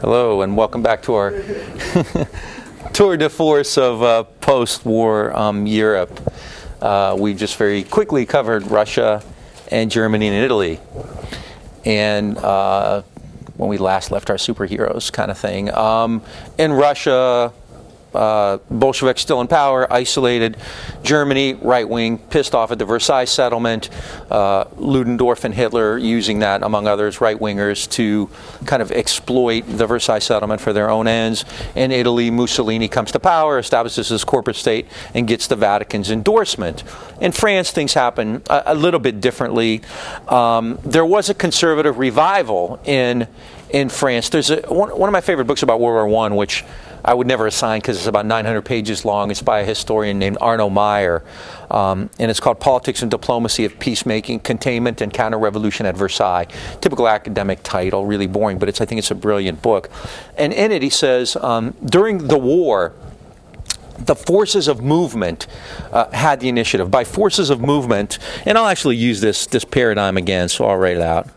Hello, and welcome back to our tour de force of post-war Europe. We just very quickly covered Russia and Germany and Italy. And when we last left our superheroes kind of thing. In Russia, Bolsheviks still in power, isolated. Germany, right-wing, pissed off at the Versailles settlement. Ludendorff and Hitler using that, among others, right-wingers, to kind of exploit the Versailles settlement for their own ends. In Italy, Mussolini comes to power, establishes his corporate state, and gets the Vatican's endorsement. In France, things happen a little bit differently. There was a conservative revival in France. There's one of my favorite books about World War I, which I would never assign because it's about 900 pages long. It's by a historian named Arno Meyer, and it's called Politics and Diplomacy of Peacemaking, Containment, and Counter-Revolution at Versailles. Typical academic title, really boring, but I think it's a brilliant book. And in it, he says, during the war, the forces of movement had the initiative. By forces of movement, and I'll actually use this paradigm again, so I'll write it out.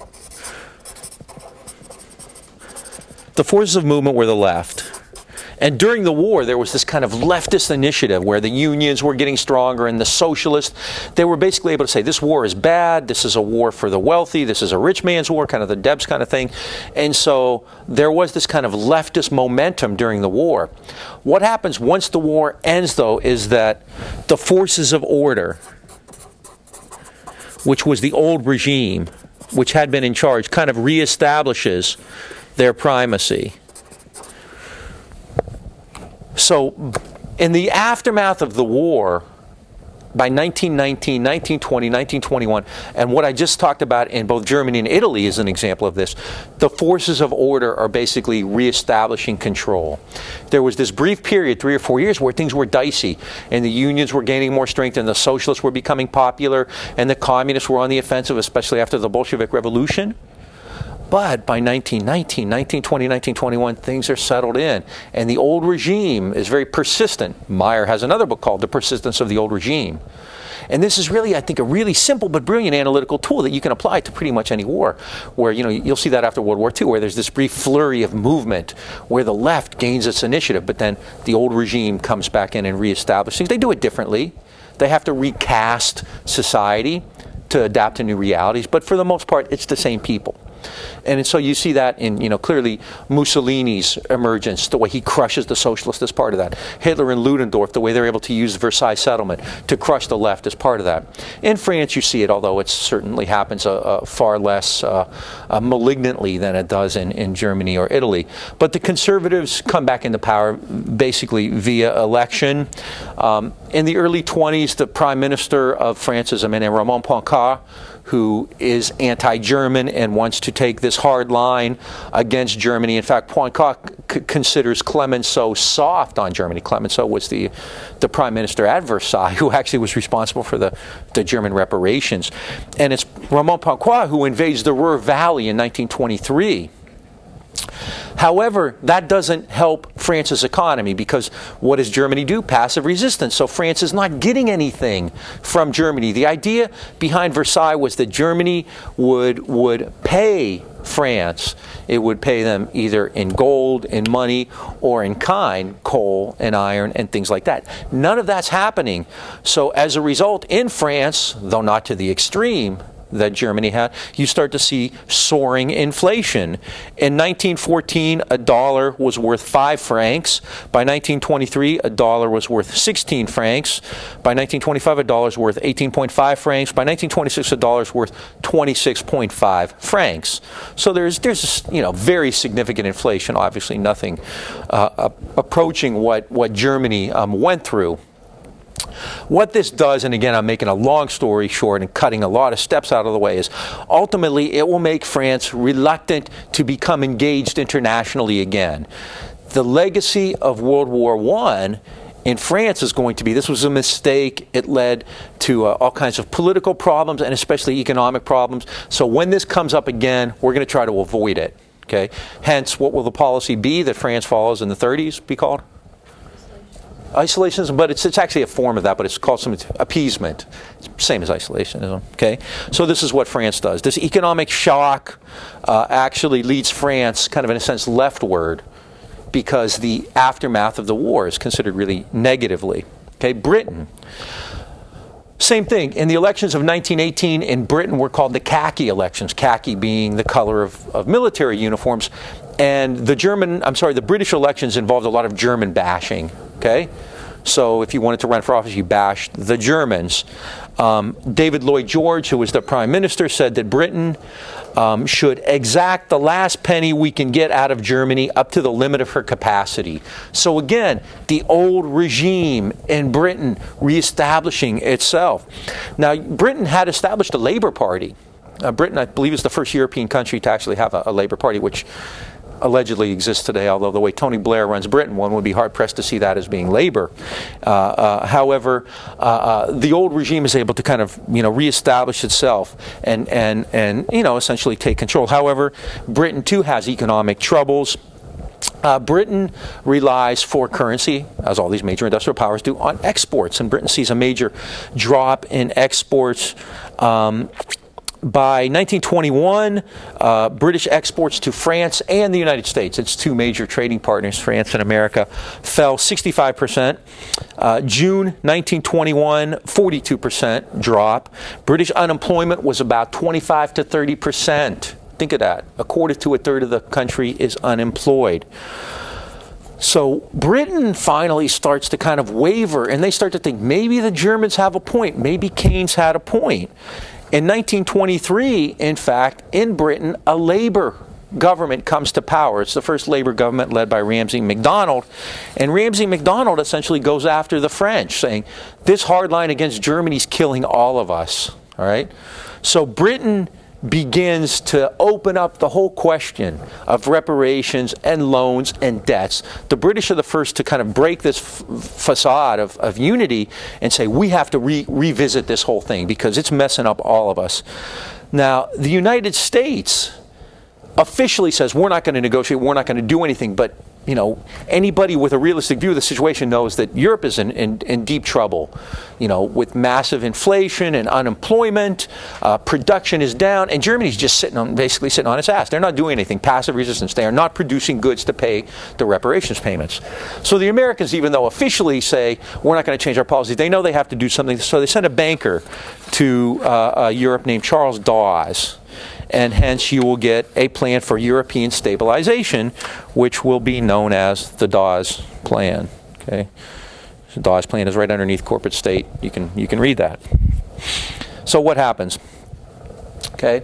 The forces of movement were the left. And during the war, there was this kind of leftist initiative where the unions were getting stronger and the socialists, they were basically able to say, this war is bad, this is a war for the wealthy, this is a rich man's war, kind of the Debs kind of thing. And so there was this kind of leftist momentum during the war. What happens once the war ends, though, is that the forces of order, which was the old regime, which had been in charge, kind of reestablishes their primacy. So in the aftermath of the war, by 1919, 1920, 1921, and what I just talked about in both Germany and Italy is an example of this, the forces of order are basically reestablishing control. There was this brief period, 3 or 4 years, where things were dicey, and the unions were gaining more strength, and the socialists were becoming popular, and the communists were on the offensive, especially after the Bolshevik Revolution. But by 1919, 1920, 1921, things are settled in. And the old regime is very persistent. Meyer has another book called The Persistence of the Old Regime. And this is really, I think, a really simple but brilliant analytical tool that you can apply to pretty much any war. Where, you know, you'll see that after World War II, where there's this brief flurry of movement where the left gains its initiative, but then the old regime comes back in and reestablishes things. They do it differently. They have to recast society to adapt to new realities. But for the most part, it's the same people. And so you see that in, clearly Mussolini's emergence, the way he crushes the socialists as part of that. Hitler and Ludendorff, the way they're able to use the Versailles settlement to crush the left as part of that. In France, you see it, although it certainly happens far less malignantly than it does in Germany or Italy. But the conservatives come back into power basically via election. In the early 20s, the prime minister of France is a man named Raymond Poincaré, who is anti-German and wants to take this hard line against Germany. In fact, Poincaré considers Clemenceau soft on Germany. Clemenceau was the prime minister at Versailles who actually was responsible for the German reparations. And it's Raymond Poincaré who invades the Ruhr Valley in 1923. However, that doesn't help France's economy, because what does Germany do? Passive resistance. So France is not getting anything from Germany. The idea behind Versailles was that Germany would pay France. It would pay them either in gold, in money, or in kind, coal and iron and things like that. None of that's happening. So as a result, in France, though not to the extreme that Germany had, you start to see soaring inflation. In 1914, a dollar was worth 5 francs. By 1923, a dollar was worth 16 francs. By 1925, a dollar was worth 18.5 francs. By 1926, a dollar is worth 26.5 francs. So there's very significant inflation. Obviously, nothing approaching what Germany went through. What this does, and again I'm making a long story short and cutting a lot of steps out of the way, is ultimately it will make France reluctant to become engaged internationally again. The legacy of World War I in France is going to be, this was a mistake. It led to all kinds of political problems and especially economic problems. So when this comes up again, we're going to try to avoid it. Okay? Hence, what will the policy be that France follows in the 30s be called? Isolationism, but it's actually a form of that, but it's called some appeasement. It's same as isolationism, okay? So this is what France does. This economic shock actually leads France, kind of in a sense, leftward, because the aftermath of the war is considered really negatively. Okay, Britain. Same thing. In the elections of 1918 in Britain were called the khaki elections, khaki being the color of military uniforms. And the British elections involved a lot of German bashing. Okay? So if you wanted to run for office, you bashed the Germans. David Lloyd George, who was the prime minister, said that Britain should exact the last penny we can get out of Germany up to the limit of her capacity. So again, the old regime in Britain reestablishing itself. Now, Britain had established a Labour Party. Britain, I believe, is the first European country to actually have a Labour Party, which allegedly exists today, although the way Tony Blair runs Britain, one would be hard-pressed to see that as being Labour. However, the old regime is able to kind of, reestablish itself and essentially take control. However, Britain, too, has economic troubles. Britain relies for currency, as all these major industrial powers do, on exports, and Britain sees a major drop in exports. By 1921, British exports to France and the United States, its two major trading partners, France and America, fell 65%. June 1921, 42% drop. British unemployment was about 25 to 30%. Think of that. A quarter to a third of the country is unemployed. So Britain finally starts to kind of waver, and they start to think maybe the Germans have a point. Maybe Keynes had a point. In 1923, in fact, in Britain, a Labour government comes to power. It's the first Labour government led by Ramsay MacDonald. And Ramsay MacDonald essentially goes after the French, saying, this hard line against Germany is killing all of us. All right? So Britain begins to open up the whole question of reparations and loans and debts. The British are the first to kind of break this facade of unity and say, we have to revisit this whole thing because it's messing up all of us. Now, the United States officially says, we're not going to negotiate, we're not going to do anything, but anybody with a realistic view of the situation knows that Europe is in deep trouble, with massive inflation and unemployment, production is down, and Germany's just basically sitting on its ass. They're not doing anything, passive resistance. They are not producing goods to pay the reparations payments. So the Americans, even though officially say, we're not going to change our policies, they know they have to do something, so they send a banker to Europe named Charles Dawes. And hence you will get a plan for European stabilization, which will be known as the Dawes Plan. Okay, the Dawes Plan is right underneath corporate state. You can read that. So what happens? Okay,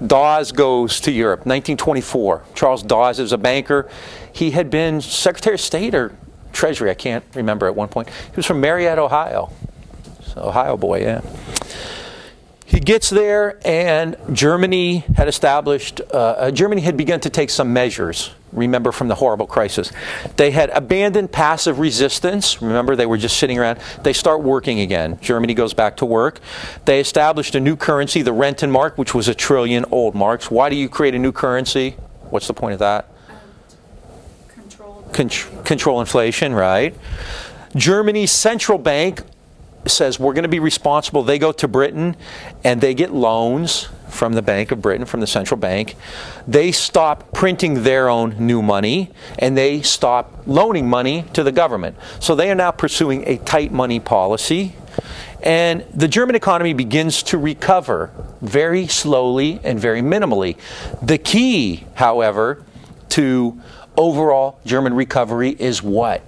Dawes goes to Europe, 1924. Charles Dawes is a banker. He had been Secretary of State or Treasury, I can't remember at one point. He was from Marietta, Ohio. So Ohio boy, yeah. He gets there, and Germany had established, Germany had begun to take some measures, remember, from the horrible crisis. They had abandoned passive resistance. Remember, they were just sitting around. They start working again. Germany goes back to work. They established a new currency, the Rentenmark, which was 1 trillion old marks. Why do you create a new currency? What's the point of that? Control inflation, right? Germany's central bank says we're going to be responsible. They go to Britain and they get loans from the Bank of Britain, from the central bank. They stop printing their own new money and they stop loaning money to the government. So they are now pursuing a tight money policy, and the German economy begins to recover very slowly and very minimally. The key, however, to overall German recovery is what?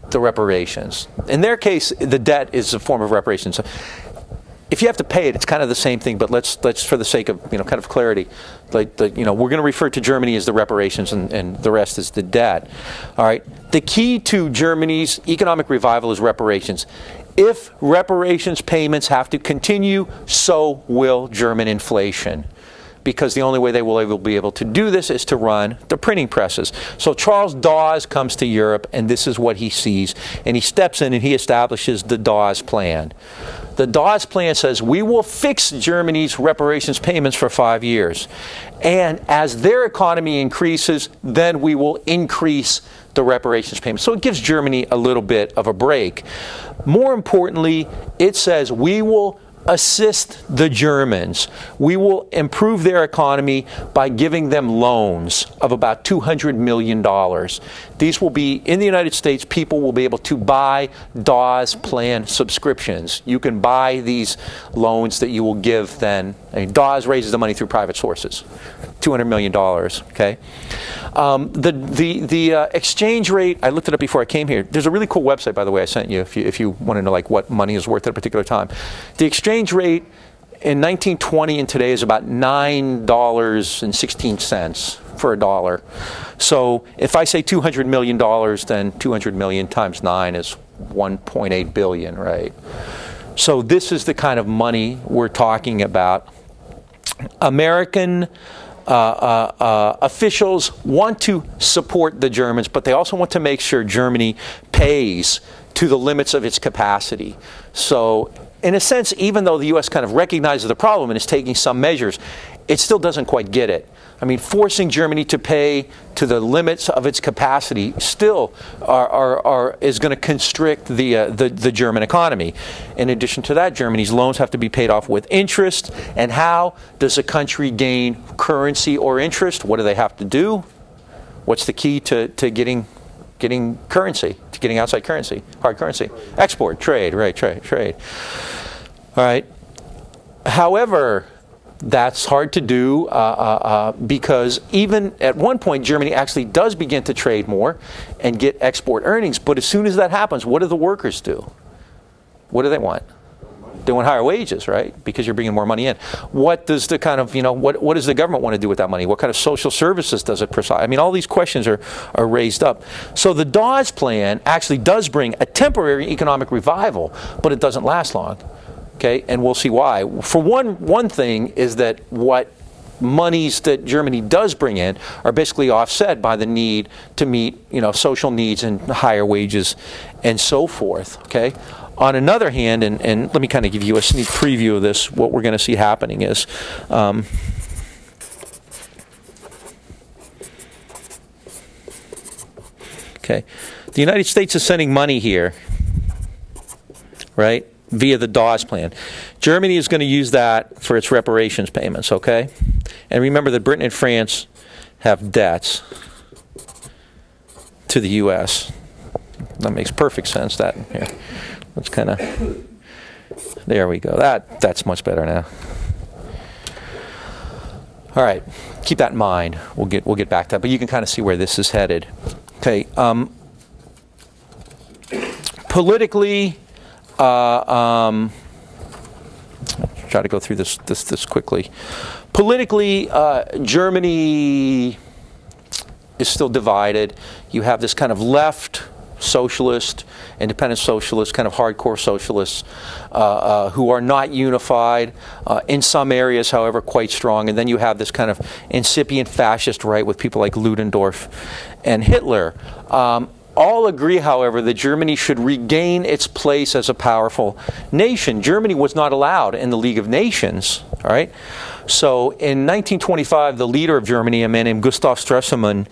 The reparations. In their case, the debt is a form of reparations. So if you have to pay it, it's kind of the same thing. But let's for the sake of kind of clarity, we're going to refer to Germany as the reparations, and the rest is the debt. All right. The key to Germany's economic revival is reparations. If reparations payments have to continue, so will German inflation, because the only way they will be able to do this is to run the printing presses. So Charles Dawes comes to Europe, and this is what he sees. And he steps in and he establishes the Dawes Plan. The Dawes Plan says we will fix Germany's reparations payments for 5 years. And as their economy increases, then we will increase the reparations payment. So it gives Germany a little bit of a break. More importantly, it says we will assist the Germans. We will improve their economy by giving them loans of about $200 million. These will be, in the United States, people will be able to buy Dawes Plan subscriptions. You can buy these loans that you will give then. Dawes raises the money through private sources. $200 million, okay? The exchange rate, I looked it up before I came here. There's a really cool website, by the way, I sent you if you want to know like what money is worth at a particular time. The exchange rate in 1920 and today is about $9.16 for a dollar. So if I say $200 million, then 200 million times 9 is 1.8 billion, right? So this is the kind of money we're talking about. American officials want to support the Germans, but they also want to make sure Germany pays to the limits of its capacity. So in a sense, even though the U.S. kind of recognizes the problem and is taking some measures, it still doesn't quite get it. I mean, forcing Germany to pay to the limits of its capacity still is going to constrict the German economy. In addition to that, Germany's loans have to be paid off with interest. And how does a country gain currency or interest? What do they have to do? What's the key to getting currency, to getting outside currency, hard currency? Export, trade, right, trade. All right. However, that's hard to do because even at one point, Germany actually does begin to trade more and get export earnings. But as soon as that happens, what do the workers do? What do they want? They want higher wages, right? Because you're bringing more money in. What does the kind of, what does the government want to do with that money? What kind of social services does it provide? I mean, all these questions are raised up. So the Dawes Plan actually does bring a temporary economic revival, but it doesn't last long. Okay, and we'll see why. For one thing is that what monies that Germany does bring in are basically offset by the need to meet, social needs and higher wages and so forth. Okay. On another hand, and let me kind of give you a sneak preview of this, what we're going to see happening is okay, the United States is sending money here, right? Via the Dawes Plan. Germany is going to use that for its reparations payments, okay? And remember that Britain and France have debts to the U.S. That makes perfect sense. That here, let's kind of, there we go. That's much better now. All right, keep that in mind. We'll get back to that, but you can kind of see where this is headed. Okay, politically. Try to go through this quickly. Politically, Germany is still divided. You have this kind of left socialist, independent socialist, kind of hardcore socialists who are not unified. In some areas, however, quite strong. And then you have this kind of incipient fascist right with people like Ludendorff and Hitler. All agree, however, that Germany should regain its place as a powerful nation. Germany was not allowed in the League of Nations, all right? So in 1925, the leader of Germany, a man named Gustav Stresemann,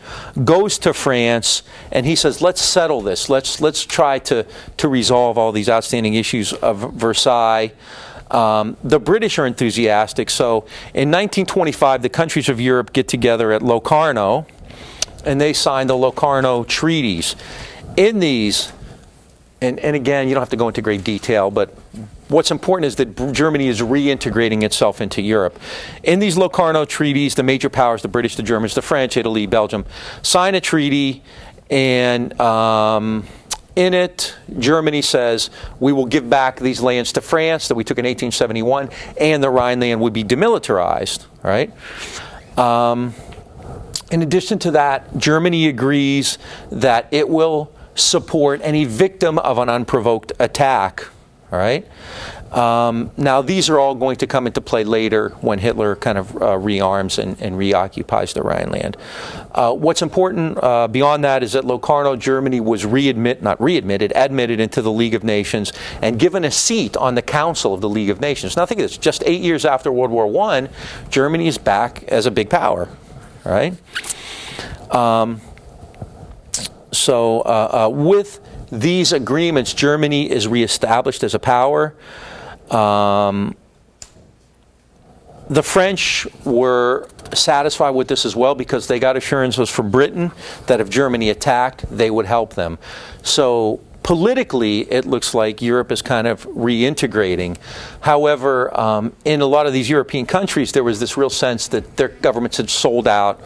goes to France and he says, let's settle this. Let's try to resolve all these outstanding issues of Versailles. The British are enthusiastic. So in 1925, the countries of Europe get together at Locarno, and they signed the Locarno treaties. In these, and again, you don't have to go into great detail, but what's important is that Germany is reintegrating itself into Europe. In these Locarno treaties, the major powers, the British, the Germans, the French, Italy, Belgium, sign a treaty, and in it, Germany says, we will give back these lands to France that we took in 1871, and the Rhineland would be demilitarized, all right? In addition to that, Germany agrees that it will support any victim of an unprovoked attack, all right? Now, these are all going to come into play later when Hitler kind of rearms and reoccupies the Rhineland. What's important beyond that is that Locarno, Germany, was admitted into the League of Nations and given a seat on the Council of the League of Nations. Now, think of this. Just 8 years after World War I, Germany is back as a big power, right? With these agreements, Germany is reestablished as a power. The French were satisfied with this as well because they got assurances from Britain that if Germany attacked, they would help them. So politically, it looks like Europe is kind of reintegrating. However, in a lot of these European countries, there was this real sense that their governments had sold out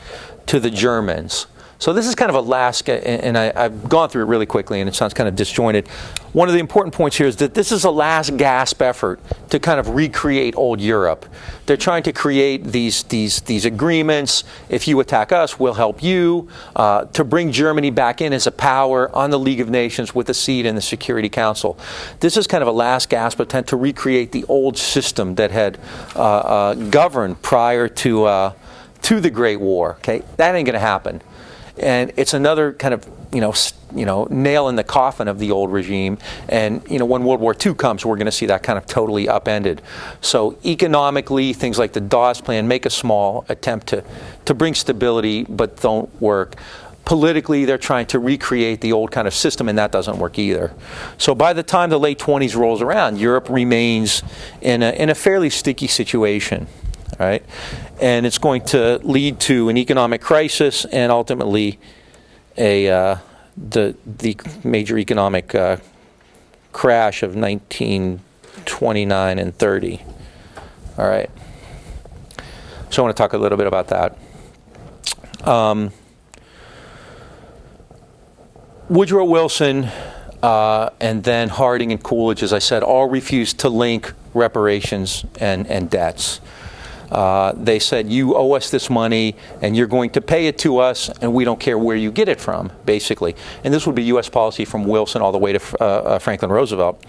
to the Germans. So this is kind of a last, and I've gone through it really quickly, and it sounds kind of disjointed. One of the important points here is that this is a last gasp effort to kind of recreate old Europe. They're trying to create these agreements. If you attack us, we'll help you, to bring Germany back in as a power on the League of Nations with a seat in the Security Council. This is kind of a last gasp attempt to recreate the old system that had governed prior to the Great War. Okay, that ain't going to happen. And it's another kind of, nail in the coffin of the old regime. And, when World War II comes, we're going to see that kind of totally upended. So economically, things like the Dawes Plan make a small attempt to bring stability, but don't work. Politically, they're trying to recreate the old kind of system, and that doesn't work either. So by the time the late 20s rolls around, Europe remains in a fairly sticky situation. Right? And it's going to lead to an economic crisis and ultimately the major economic crash of 1929 and 30. All right. So I want to talk a little bit about that. Woodrow Wilson and then Harding and Coolidge, as I said, all refused to link reparations and debts. They said, you owe us this money, and you're going to pay it to us, and we don't care where you get it from, basically. And this would be U.S. policy from Wilson all the way to Franklin Roosevelt.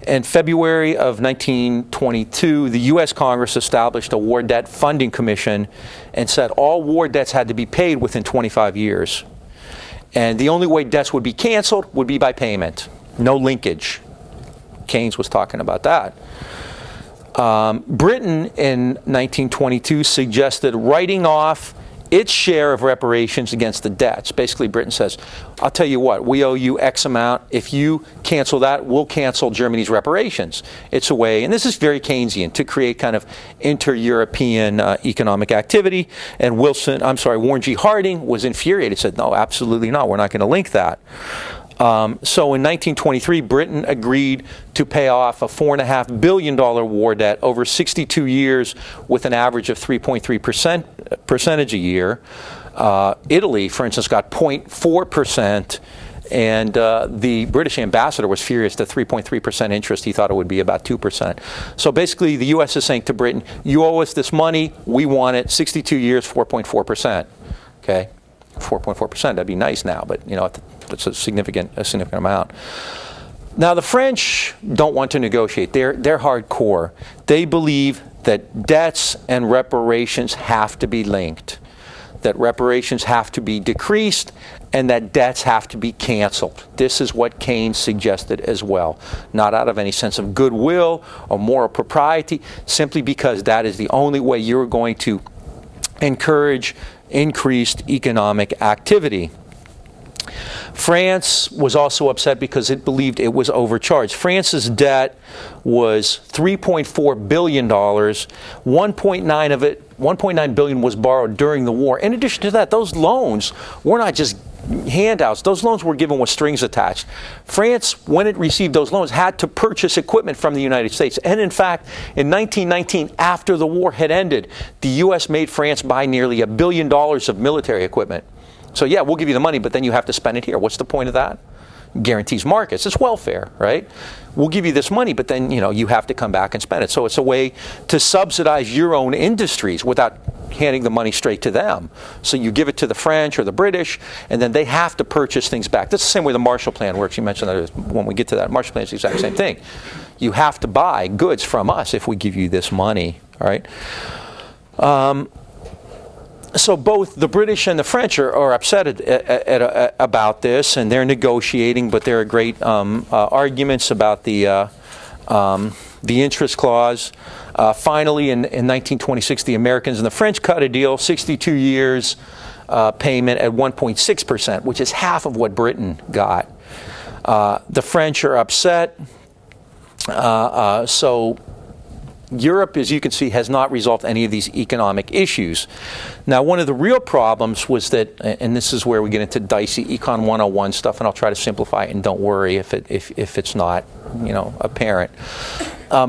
In February of 1922, the U.S. Congress established a War Debt Funding Commission and said all war debts had to be paid within 25 years. And the only way debts would be canceled would be by payment. No linkage. Keynes was talking about that. Britain in 1922 suggested writing off its share of reparations against the debts. Basically, Britain says, I'll tell you what, we owe you X amount. If you cancel that, we'll cancel Germany's reparations. It's a way, and this is very Keynesian, to create kind of inter-European economic activity. And Warren G. Harding was infuriated, said, no, absolutely not. We're not going to link that. So in 1923, Britain agreed to pay off a $4.5 billion war debt over 62 years with an average of 3.3% a year. Italy, for instance, got 0.4%, and the British ambassador was furious at 3.3% interest. He thought it would be about 2%. So basically, the U.S. is saying to Britain, you owe us this money, we want it, 62 years, 4.4%. Okay? 4.4%, that'd be nice now, but that's a significant amount. Now the French don't want to negotiate. They're hardcore. They believe that debts and reparations have to be linked, that reparations have to be decreased, and that debts have to be canceled. This is what Keynes suggested as well, not out of any sense of goodwill or moral propriety, simply because that is the only way you're going to encourage increased economic activity. France was also upset because it believed it was overcharged. France's debt was $3.4 billion. 1.9 billion was borrowed during the war. In addition to that, those loans were not just handouts. Those loans were given with strings attached. France, when it received those loans, had to purchase equipment from the United States. And in fact, in 1919, after the war had ended, the U.S. made France buy nearly $1 billion of military equipment. So yeah, we'll give you the money, but then you have to spend it here. What's the point of that? guarantees markets. It's welfare, right? We'll give you this money, but then, you know, you have to come back and spend it. So it's a way to subsidize your own industries without handing the money straight to them. So you give it to the French or the British, and then they have to purchase things back. That's the same way the Marshall Plan works. You mentioned that when we get to that. Marshall Plan is the exact same thing. You have to buy goods from us if we give you this money, all right? So both the British and the French are upset about this, and they're negotiating, but there are great arguments about the interest clause. Finally, in 1926, the Americans and the French cut a deal, 62 years payment at 1.6%, which is half of what Britain got. The French are upset, so Europe, as you can see, has not resolved any of these economic issues. Now, one of the real problems was that, and this is where we get into dicey Econ 101 stuff, and I'll try to simplify it, and don't worry if it's not, you know, apparent.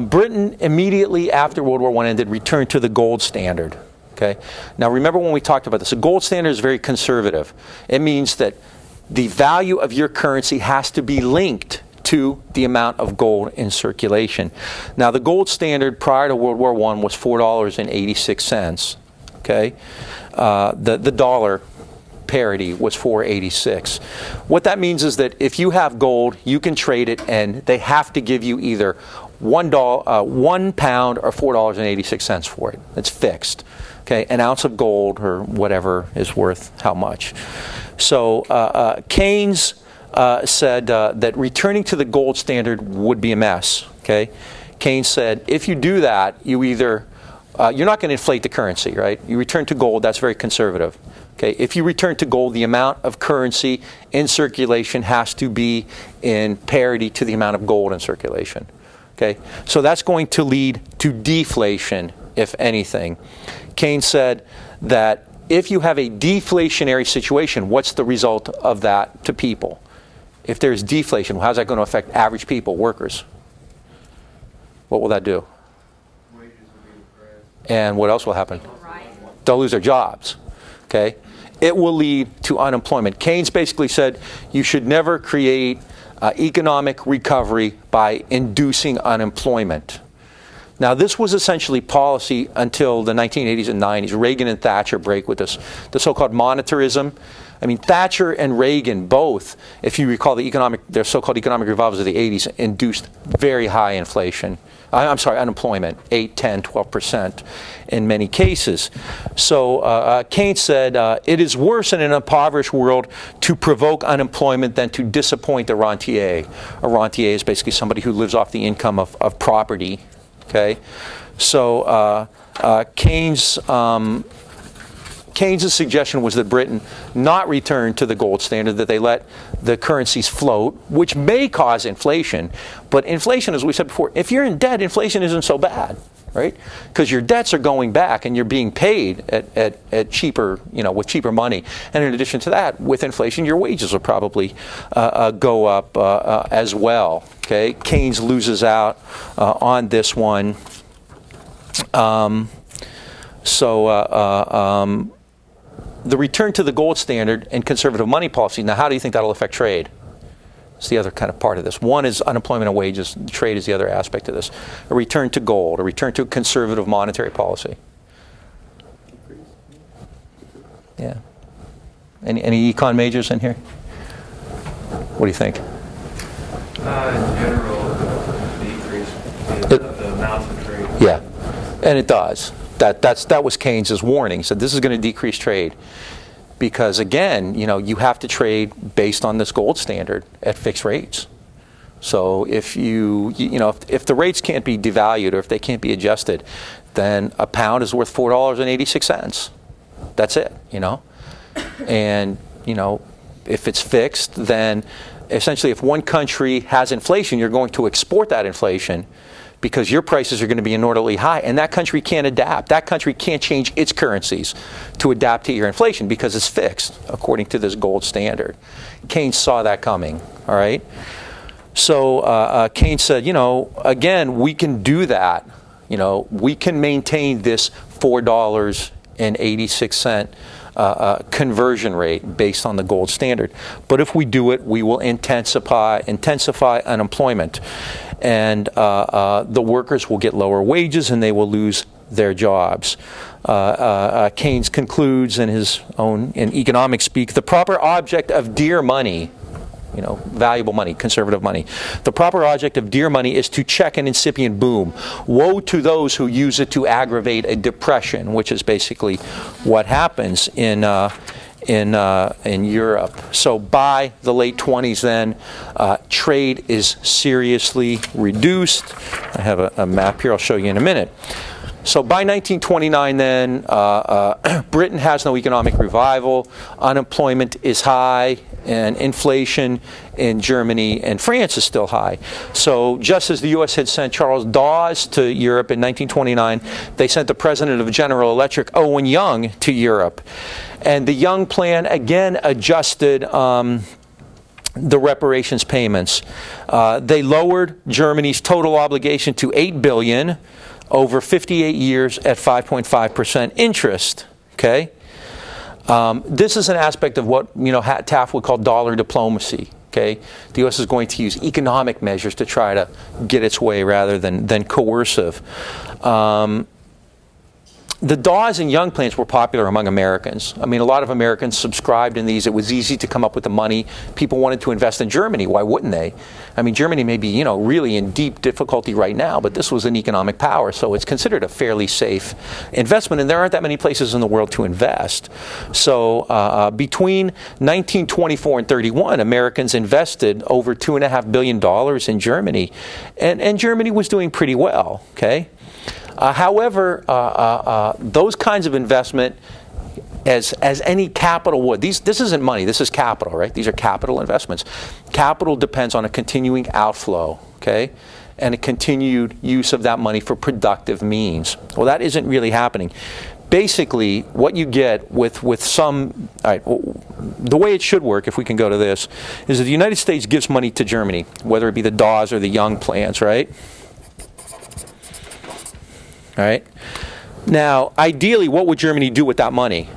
Britain, immediately after World War I ended, returned to the gold standard. Okay. Now, remember when we talked about this, the gold standard is very conservative. It means that the value of your currency has to be linked to the amount of gold in circulation. Now, the gold standard prior to World War I was $4.86. Okay, the dollar parity was $4.86. What that means is that if you have gold, you can trade it, and they have to give you either £1 or $4.86 for it. It's fixed. Okay, an ounce of gold or whatever is worth how much. So Keynes said that returning to the gold standard would be a mess. Okay, Keynes said if you do that, you either you're not going to inflate the currency, right? You return to gold. That's very conservative. Okay, if you return to gold, the amount of currency in circulation has to be in parity to the amount of gold in circulation. Okay, so that's going to lead to deflation, if anything. Keynes said that if you have a deflationary situation, what's the result of that to people? If there's deflation, how's that going to affect average people, workers? What will that do? Wages will be depressed. And what else will happen? They'll lose their jobs. Okay? It will lead to unemployment. Keynes basically said you should never create economic recovery by inducing unemployment. Now, this was essentially policy until the 1980s and 90s. Reagan and Thatcher break with this, the so-called monetarism. I mean, Thatcher and Reagan both, if you recall their so-called economic revivals of the 80s, induced very high inflation. Unemployment, 8, 10, 12% in many cases. So Keynes said, it is worse in an impoverished world to provoke unemployment than to disappoint a rentier. A rentier is basically somebody who lives off the income of property. Okay, so Keynes' suggestion was that Britain not return to the gold standard, that they let the currencies float, which may cause inflation. But inflation, as we said before, if you're in debt, inflation isn't so bad, right? Because your debts are going back and you're being paid at cheaper, with cheaper money. And in addition to that, with inflation, your wages will probably go up as well. Okay, Keynes loses out on this one. The return to the gold standard and conservative money policy. Now, how do you think that'll affect trade? It's the other kind of part of this. One is unemployment and wages. Trade is the other aspect of this. A return to gold, a return to conservative monetary policy. Yeah. Any econ majors in here? What do you think? In general, decrease the amount of trade. Yeah, and it does. That was Keynes' warning. He said this is going to decrease trade because, again, you have to trade based on this gold standard at fixed rates. So if if the rates can't be devalued or if they can't be adjusted, then a pound is worth $4.86. That's it. And if it's fixed, then essentially if one country has inflation, you're going to export that inflation because your prices are going to be inordinately high, and that country can't adapt. That country can't change its currencies to adapt to your inflation because it's fixed according to this gold standard. Keynes saw that coming, all right? So Keynes said, again, we can do that. We can maintain this $4.86 conversion rate based on the gold standard. But if we do it, we will intensify unemployment, and the workers will get lower wages and they will lose their jobs. Keynes concludes in his own, in economic speak, the proper object of dear money, valuable money, conservative money. The proper object of dear money is to check an incipient boom. Woe to those who use it to aggravate a depression, which is basically what happens in Europe. So by the late 20s then, trade is seriously reduced. I have a map here I'll show you in a minute. So by 1929 then, Britain has no economic revival, unemployment is high, and inflation in Germany and France is still high. So just as the U.S. had sent Charles Dawes to Europe in 1929, they sent the president of General Electric, Owen Young, to Europe. And the Young Plan again adjusted the reparations payments. They lowered Germany's total obligation to $8 billion over 58 years at 5.5% interest. Okay, this is an aspect of what Taft would call dollar diplomacy. Okay, the U.S. is going to use economic measures to try to get its way rather than coercive. The Dawes and Young plans were popular among Americans. I mean, a lot of Americans subscribed in these. It was easy to come up with the money. People wanted to invest in Germany. Why wouldn't they? I mean, Germany may be, really in deep difficulty right now, but this was an economic power, so it's considered a fairly safe investment, and there aren't that many places in the world to invest. So between 1924 and 31, Americans invested over $2.5 billion in Germany, and Germany was doing pretty well, okay? However, those kinds of investment, as any capital would, this isn't money, this is capital, right? These are capital investments. Capital depends on a continuing outflow, okay? And a continued use of that money for productive means. Well, that isn't really happening. Basically, what you get with some, all right, the way it should work, if we can go to this, is that the United States gives money to Germany, whether it be the Dawes or the Young plans, right? All right. Now, ideally, what would Germany do with that money?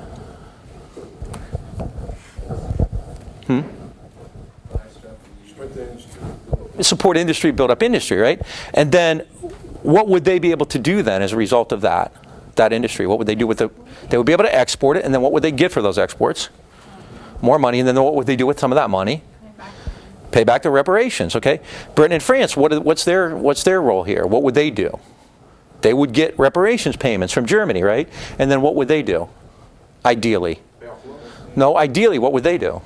Support industry, build up industry, right? And then, what would they be able to do then as a result of that industry? What would they do with it? They would be able to export it, and then what would they get for those exports? More money, and then what would they do with some of that money? Pay back the reparations. Okay. Britain and France, what's their role here? What would they do? They would get reparations payments from Germany, right? And then what would they do? Ideally. No, ideally, what would they do?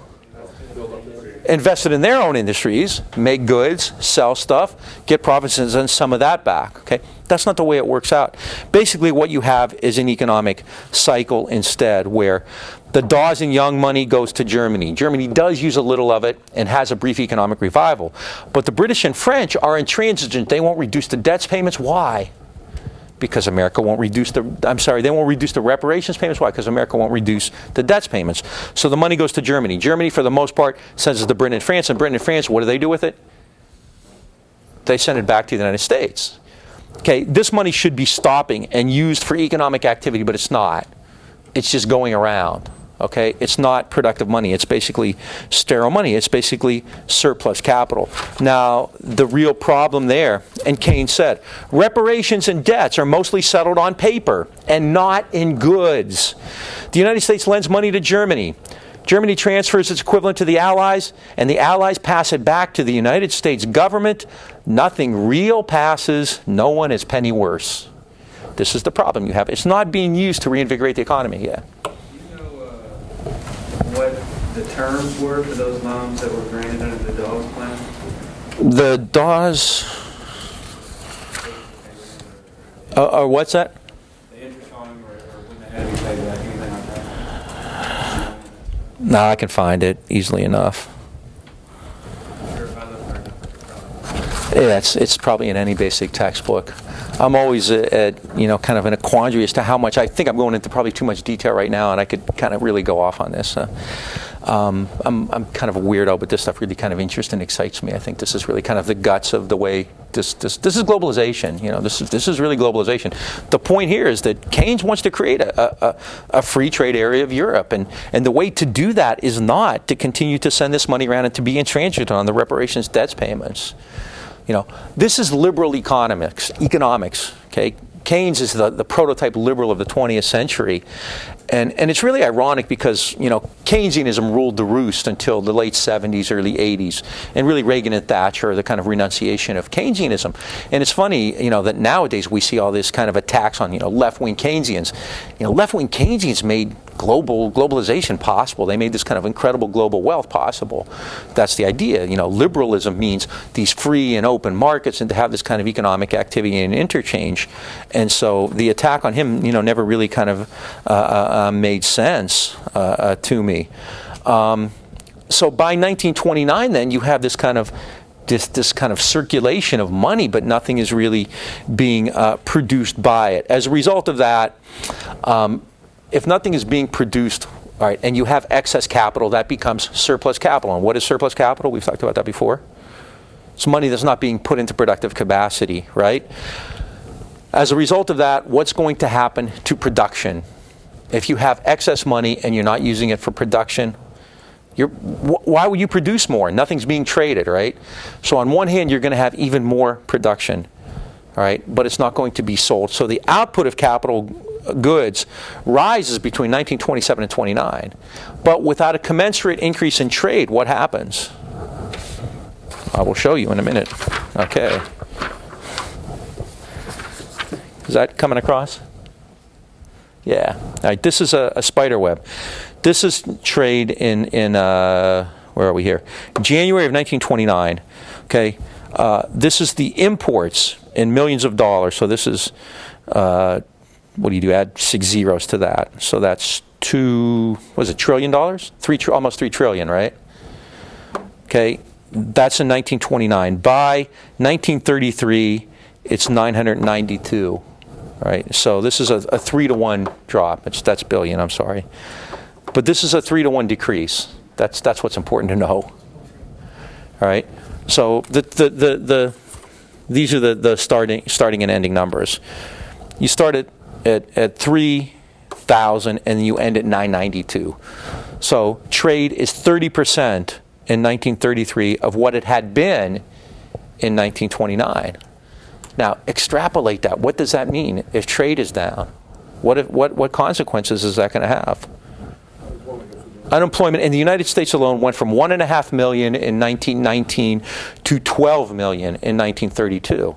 Invest it in their own industries, make goods, sell stuff, get profits, and send some of that back. Okay, that's not the way it works out. Basically, what you have is an economic cycle instead, where the Dawes and Young money goes to Germany. Germany does use a little of it and has a brief economic revival. But the British and French are intransigent. They won't reduce the debts payments. Why? Because America won't reduce they won't reduce the reparations payments. Why? Because America won't reduce the debts payments. So the money goes to Germany. Germany, for the most part, sends it to Britain and France. And Britain and France, what do they do with it? They send it back to the United States. Okay, this money should be stopping and used for economic activity, but it's not. It's just going around. Okay, it's not productive money. It's basically sterile money. It's basically surplus capital. Now, the real problem there, and Keynes said, reparations and debts are mostly settled on paper and not in goods. The United States lends money to Germany. Germany transfers its equivalent to the Allies, and the Allies pass it back to the United States government. Nothing real passes. No one is penny worse. This is the problem you have. It's not being used to reinvigorate the economy yet. What the terms were for those loans that were granted under the Dawes Plan? The Dawes... or what's that? The interest on them, or when they had to be paid back, anything like that? No, I can find it easily enough. Sure, if I look for it. Yeah, it's probably in any basic textbook. I'm always kind of in a quandary as to how much. I think I'm going into probably too much detail right now, and I could kind of really go off on this. I'm kind of a weirdo, but this stuff really kind of interests and excites me. I think this is really kind of the guts of the way this is globalization. You know, this is really globalization. The point here is that Keynes wants to create a free trade area of Europe, and the way to do that is not to continue to send this money around and to be intransigent on the reparations debts payments. You know, this is liberal economics. Okay, Keynes is the prototype liberal of the 20th century. And it's really ironic because, you know, Keynesianism ruled the roost until the late 70s, early 80s. And really Reagan and Thatcher are the kind of renunciation of Keynesianism. And it's funny, you know, that nowadays we see all this kind of attacks on, you know, left-wing Keynesians. You know, left-wing Keynesians made globalization possible. They made this kind of incredible global wealth possible. That's the idea. You know, liberalism means these free and open markets and to have this kind of economic activity and interchange. And so the attack on him, you know, never really kind of made sense to me. So by 1929, then you have this kind of circulation of money, but nothing is really being produced by it. As a result of that, if nothing is being produced, all right, and you have excess capital, that becomes surplus capital. And what is surplus capital? We've talked about that before. It's money that's not being put into productive capacity, right? As a result of that, what's going to happen to production? If you have excess money and you're not using it for production, why would you produce more? Nothing's being traded, right? So on one hand, you're going to have even more production, all right, but it's not going to be sold. So the output of capital goods rises between 1927 and 29. But without a commensurate increase in trade, what happens? I will show you in a minute. Okay. Is that coming across? Yeah. All right. This is a spider web. This is trade in where are we here? January of 1929. Okay. This is the imports in millions of dollars. So this is what do you do? Add 6 zeros to that. So that's $2 trillion? Almost $3 trillion, right? Okay. That's in 1929. By 1933, it's 992. Right, so this is a 3-to-1 drop. That's billion. I'm sorry, but this is a 3-to-1 decrease. That's what's important to know. All right, so these are the starting and ending numbers. You start at 3,000 and you end at 992. So trade is 30% in 1933 of what it had been in 1929. Now, extrapolate that. What does that mean if trade is down? What consequences is that going to have? Unemployment in the United States alone went from 1.5 million in 1919 to 12 million in 1932.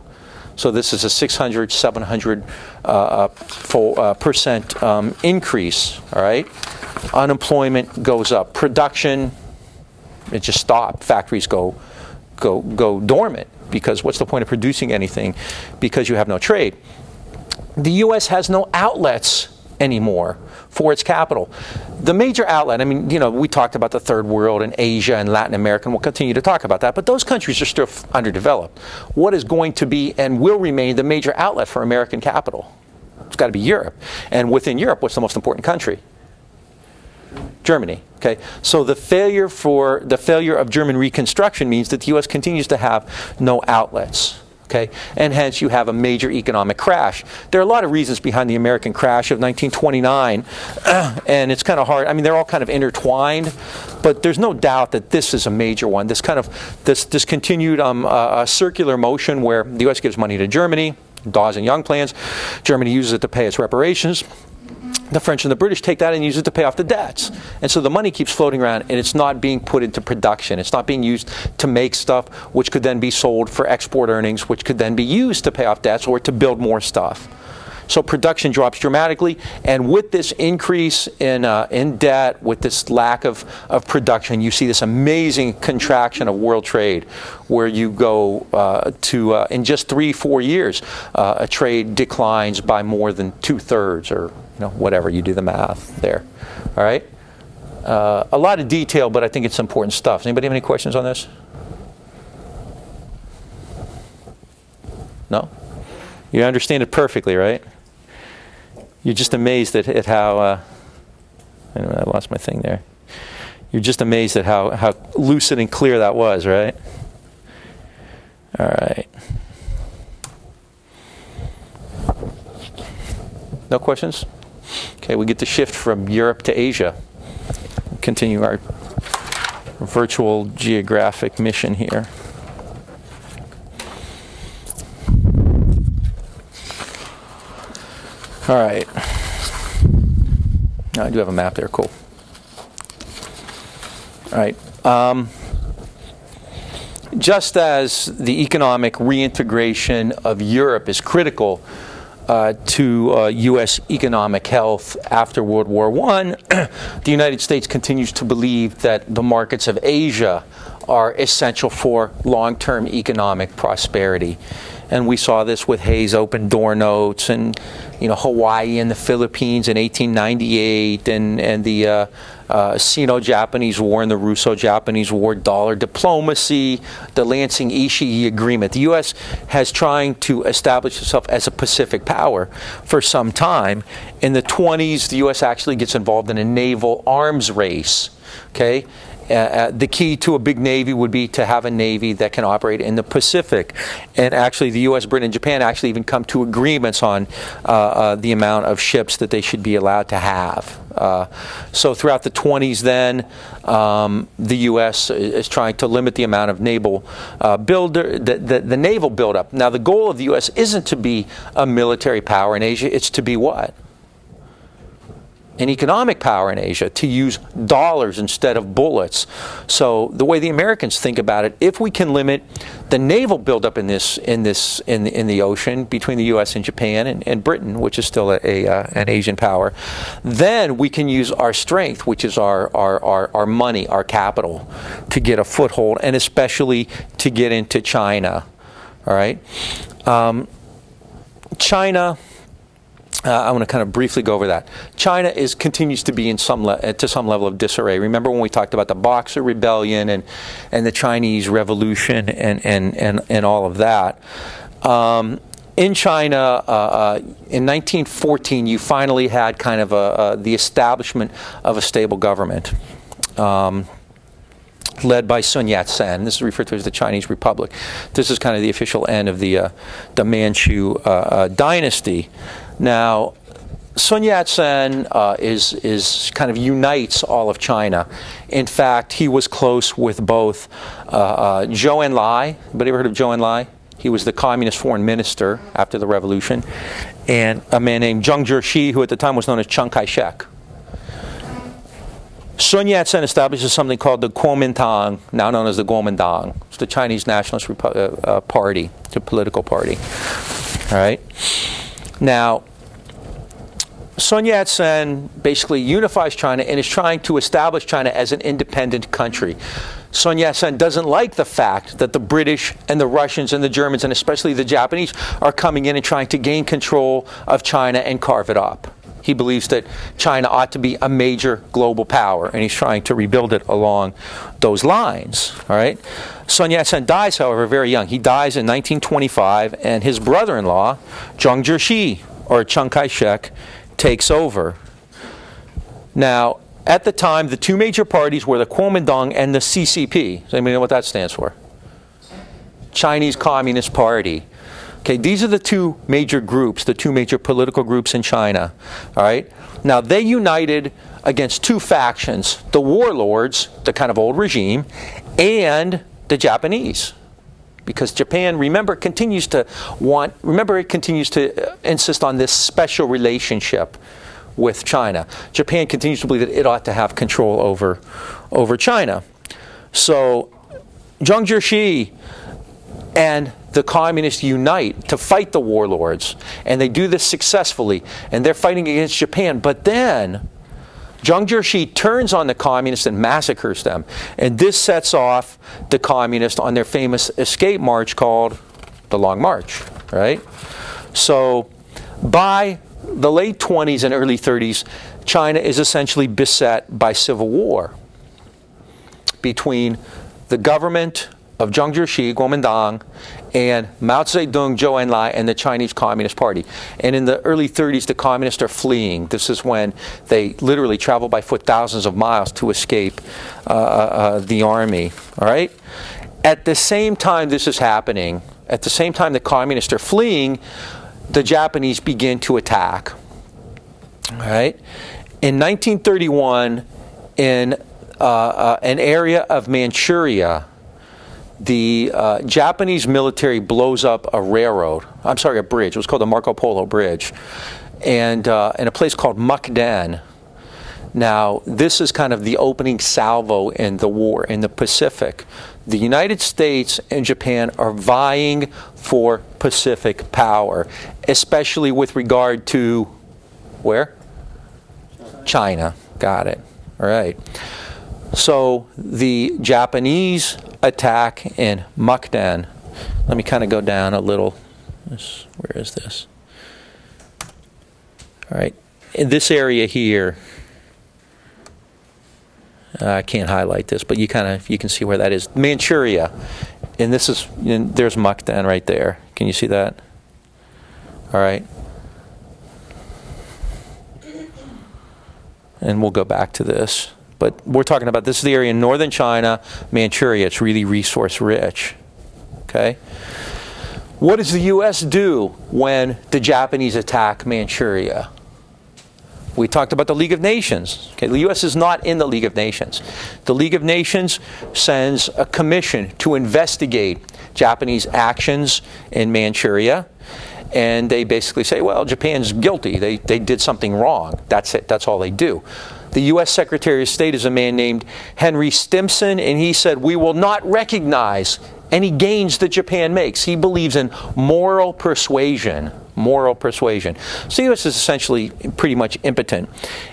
So this is a 600, 700% increase. All right, unemployment goes up. Production, it just stopped. Factories go dormant. Because what's the point of producing anything? Because you have no trade. The U.S. has no outlets anymore for its capital. The major outlet, I mean, you know, we talked about the third world and Asia and Latin America, and we'll continue to talk about that, but those countries are still underdeveloped. What is going to be and will remain the major outlet for American capital? It's got to be Europe. And within Europe, what's the most important country? Germany. Okay, so the failure of German reconstruction means that the U.S. continues to have no outlets. Okay, and hence you have a major economic crash. There are a lot of reasons behind the American crash of 1929, and it's kind of hard. I mean, they're all kind of intertwined, but there's no doubt that this is a major one. This kind of this continued circular motion where the U.S. gives money to Germany, Dawes and Young plans. Germany uses it to pay its reparations. The French and the British take that and use it to pay off the debts. And so the money keeps floating around, and it's not being put into production. It's not being used to make stuff which could then be sold for export earnings, which could then be used to pay off debts or to build more stuff. So production drops dramatically, and with this increase in debt, with this lack of production, you see this amazing contraction of world trade, where you go in just 3-4 years, a trade declines by more than 2/3, or whatever, you do the math there. All right, a lot of detail, but I think it's important stuff. Does anybody have any questions on this? No? You understand it perfectly, right? You're just amazed at how, anyway, I lost my thing there. You're just amazed at how lucid and clear that was, right? All right. No questions? Okay, we get to shift from Europe to Asia. Continue our virtual geographic mission here. All right. I do have a map there. Cool. All right. Just as the economic reintegration of Europe is critical to U.S. economic health after World War I, the United States continues to believe that the markets of Asia are essential for long-term economic prosperity. And we saw this with Hayes Open Door Notes and, Hawaii and the Philippines in 1898 and the Sino-Japanese War and the Russo-Japanese War, dollar diplomacy, the Lansing-Ishii Agreement. The U.S. has trying to establish itself as a Pacific power for some time. In the 20s, the U.S. actually gets involved in a naval arms race. Okay. The key to a big navy would be to have a navy that can operate in the Pacific. And actually, the U.S., Britain, and Japan actually even come to agreements on the amount of ships that they should be allowed to have. So throughout the 20s then, the U.S. is trying to limit the amount of naval the naval buildup. Now, the goal of the U.S. isn't to be a military power in Asia. It's to be what? An economic power in Asia, to use dollars instead of bullets. So the way the Americans think about it, if we can limit the naval buildup in the ocean between the U.S. and Japan and Britain, which is still an Asian power, then we can use our strength, which is our money, our capital, to get a foothold, and especially to get into China. All right, China. I want to kind of briefly go over that. China continues to be to some level of disarray. Remember when we talked about the Boxer Rebellion and the Chinese Revolution and all of that. In China, in 1914, you finally had kind of the establishment of a stable government. Led by Sun Yat-sen. This is referred to as the Chinese Republic. This is kind of the official end of the Manchu dynasty. Now, Sun Yat-sen is kind of unites all of China. In fact, he was close with both Zhou Enlai. Anybody ever heard of Zhou Enlai? He was the communist foreign minister after the revolution, and a man named Zheng Jieshi, who at the time was known as Chiang Kai-shek. Sun Yat-sen establishes something called the Kuomintang, now known as the Kuomintang. It's the Chinese Nationalist Party, the political party. All right. Now, Sun Yat-sen basically unifies China and is trying to establish China as an independent country. Sun Yat-sen doesn't like the fact that the British and the Russians and the Germans and especially the Japanese are coming in and trying to gain control of China and carve it up. He believes that China ought to be a major global power, and he's trying to rebuild it along those lines. All right. Sun Yat-sen dies, however, very young. He dies in 1925, and his brother-in-law, Zheng Jieshi, or Chiang Kai-shek, takes over. Now, at the time, the two major parties were the Kuomintang and the CCP. Does anybody know what that stands for? Chinese Communist Party. Okay, these are the two major groups, the two major political groups in China. All right. Now, they united against two factions, the warlords, the kind of old regime, and the Japanese. Because Japan, remember, it continues to insist on this special relationship with China. Japan continues to believe that it ought to have control over China. So, Zheng Jieshi and the communists unite to fight the warlords, and they do this successfully, and they're fighting against Japan. But then Zheng Jieshi turns on the communists and massacres them, and this sets off the communists on their famous escape march called the Long March. Right? So by the late 20s and early 30s, China is essentially beset by civil war between the government of Zhang Jieshi, Kuomintang, and Mao Zedong, Zhou Enlai, and the Chinese Communist Party. And in the early 30s, the communists are fleeing. This is when they literally travel by foot thousands of miles to escape the army. All right? At the same time this is happening, at the same time the communists are fleeing, the Japanese begin to attack. All right? In 1931, in an area of Manchuria, the Japanese military blows up a bridge. It was called the Marco Polo Bridge, and in a place called Mukden. Now, this is kind of the opening salvo in the war in the Pacific. The United States and Japan are vying for Pacific power, especially with regard to where? China. Got it. All right. So the Japanese attack in Mukden. Let me kind of go down a little. Where is this? All right. In this area here, I can't highlight this, but you can see where that is. Manchuria, and there's Mukden right there. Can you see that? All right. And we'll go back to this. But we're talking about this is the area in northern China, Manchuria. It's really resource rich. Okay? What does the U.S. do when the Japanese attack Manchuria? We talked about the League of Nations. Okay, the U.S. is not in the League of Nations. The League of Nations sends a commission to investigate Japanese actions in Manchuria. And they basically say, well, Japan's guilty. They did something wrong. That's it. That's all they do. The U.S. Secretary of State is a man named Henry Stimson, and he said, we will not recognize any gains that Japan makes. He believes in moral persuasion. Moral persuasion. So the U.S. is essentially pretty much impotent.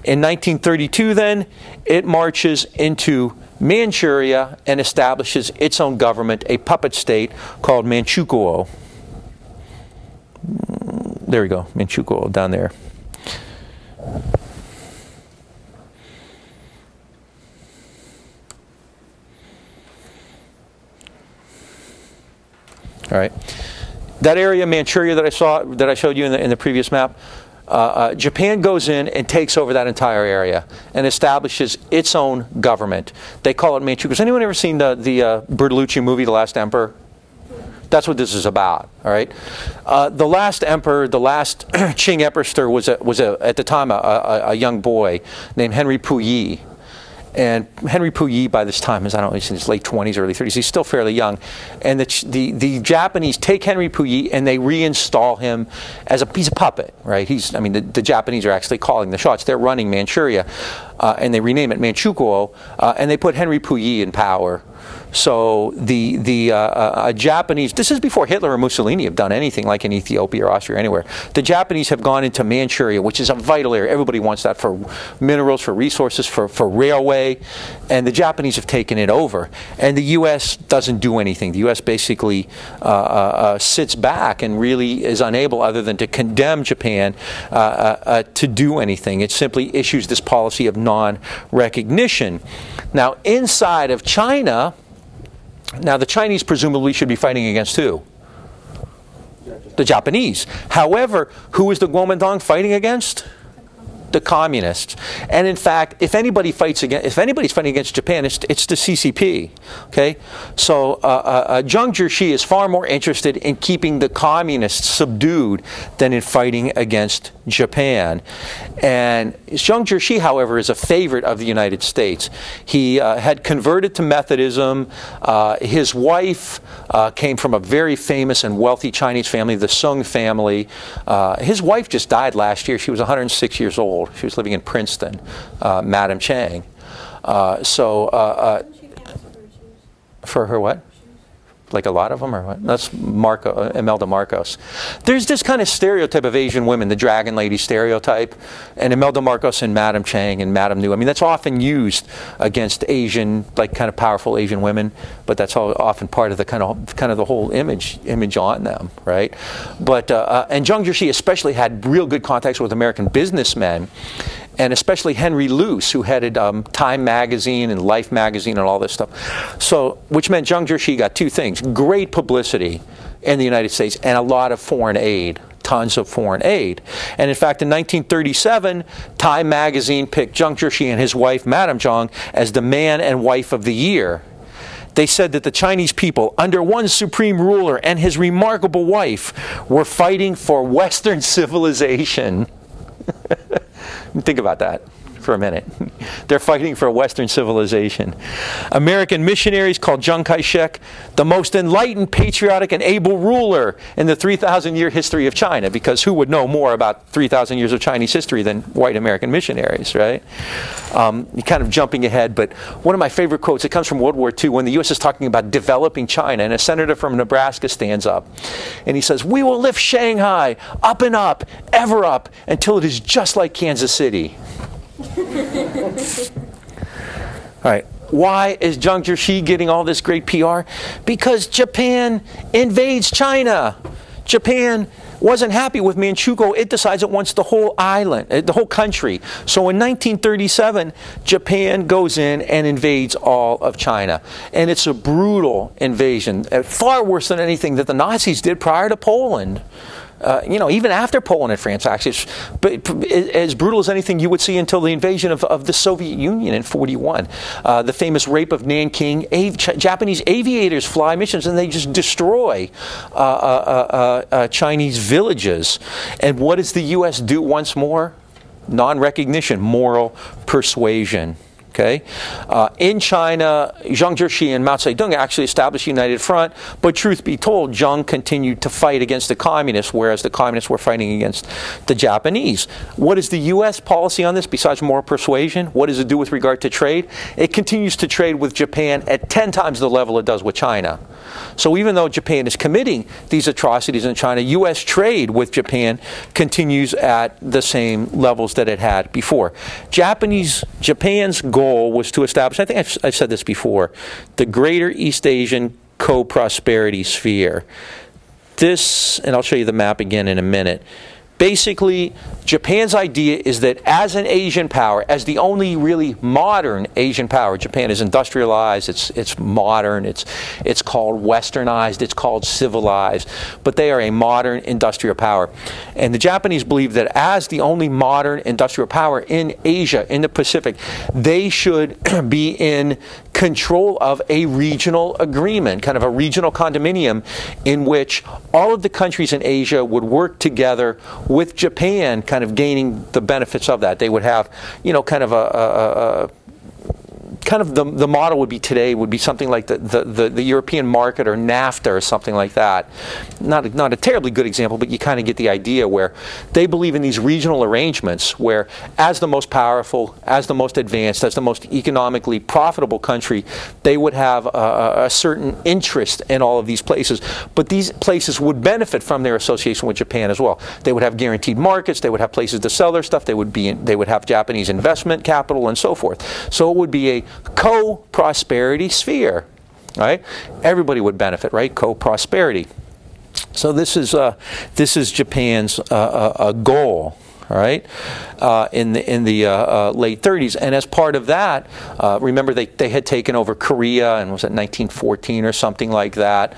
In 1932, then, it marches into Manchuria and establishes its own government, a puppet state called Manchukuo. There we go, Manchukuo down there. All right, that area, Manchuria, that I showed you in the previous map, Japan goes in and takes over that entire area and establishes its own government. They call it Manchukuo. Has anyone ever seen the Bertolucci movie, The Last Emperor? That's what this is about. All right, the last emperor, the last Qing emperor was at the time a young boy named Henry Puyi. And Henry Puyi, by this time, is, I don't know, he's in his late 20s, early 30s. He's still fairly young. And the Japanese take Henry Puyi and they reinstall him as a piece of puppet, right? The Japanese are actually calling the shots. They're running Manchuria, and they rename it Manchukuo, and they put Henry Puyi in power. So the Japanese, this is before Hitler or Mussolini have done anything like in Ethiopia or Austria or anywhere. The Japanese have gone into Manchuria, which is a vital area. Everybody wants that for minerals, for resources, for railway. And the Japanese have taken it over. And the U.S. doesn't do anything. The U.S. basically sits back and really is unable, other than to condemn Japan, to do anything. It simply issues this policy of non-recognition. Now, inside of China, now the Chinese presumably should be fighting against who? The Japanese. However, who is the Kuomintang fighting against? The communists. And in fact, if anybody's fighting against Japan, it's the CCP. Okay, so Zhang Jieshi is far more interested in keeping the communists subdued than in fighting against Japan. And Zhang Jieshi, however, is a favorite of the United States. He had converted to Methodism. His wife came from a very famous and wealthy Chinese family, the Sung family. His wife just died last year. She was 106 years old. She was living in Princeton, Madam Chang. For her what? Like a lot of them, or what? That's Imelda Marcos. There's this kind of stereotype of Asian women, the dragon lady stereotype, and Imelda Marcos and Madam Chang and Madam Nu. I mean, that's often used against Asian, like kind of powerful Asian women, but that's all often part of the kind of the whole image on them, right? But and Zhang Jieshi especially had real good contacts with American businessmen. and especially Henry Luce, who headed Time magazine and Life magazine and all this stuff. So, which meant Zhang Jieshi got two things: great publicity in the United States and a lot of foreign aid. Tons of foreign aid. And in fact, in 1937, Time magazine picked Zhang Jieshi and his wife, Madame Zhang, as the man and wife of the year. They said that the Chinese people, under one supreme ruler and his remarkable wife, were fighting for Western civilization. Think about that for a minute. They're fighting for Western civilization. American missionaries called Chiang Kai-shek the most enlightened, patriotic, and able ruler in the 3,000-year history of China, because who would know more about 3,000 years of Chinese history than white American missionaries, right? You're kind of jumping ahead, but one of my favorite quotes, it comes from World War II, when the U.S. is talking about developing China, and a senator from Nebraska stands up, and he says, "We will lift Shanghai up and up, ever up, until it is just like Kansas City." All right. Why is Zhang Jieshi getting all this great PR? Because Japan invades China. Japan wasn't happy with Manchuria. It decides it wants the whole island, the whole country. So in 1937, Japan goes in and invades all of China. And it's a brutal invasion, far worse than anything that the Nazis did prior to Poland. Even after Poland and France, actually, but as brutal as anything you would see until the invasion of the Soviet Union in '41. The famous rape of Nanking. Japanese aviators fly missions and they just destroy Chinese villages. And what does the U.S. do once more? Non-recognition, moral persuasion. Okay, in China, Zhang Jieshi and Mao Zedong actually established a united front, but truth be told, Zhang continued to fight against the communists, whereas the communists were fighting against the Japanese. What is the U.S. policy on this, besides moral persuasion? What does it do with regard to trade? It continues to trade with Japan at 10 times the level it does with China. So even though Japan is committing these atrocities in China, U.S. trade with Japan continues at the same levels that it had before. Japan's goal was to establish, I think I've said this before, the Greater East Asian Co-Prosperity Sphere. This, and I'll show you the map again in a minute. Basically, Japan's idea is that as an Asian power, as the only really modern Asian power, Japan is industrialized, it's modern, it's called westernized, it's called civilized, but they are a modern industrial power. And the Japanese believe that as the only modern industrial power in Asia, in the Pacific, they should be in control of a regional agreement, kind of a regional condominium, in which all of the countries in Asia would work together with Japan kind of gaining the benefits of that. They would have, kind of the model would be something like the European market or NAFTA or something like that. Not a terribly good example, but you kind of get the idea, where they believe in these regional arrangements where, as the most powerful, as the most advanced, as the most economically profitable country, they would have a certain interest in all of these places. But these places would benefit from their association with Japan as well. They would have guaranteed markets, they would have places to sell their stuff, they would have Japanese investment capital and so forth. So it would be a co-prosperity sphere, right? Everybody would benefit, right? Co-prosperity. So this is Japan's goal, all right, in the late 30s. And as part of that, remember they had taken over Korea, and was it 1914 or something like that,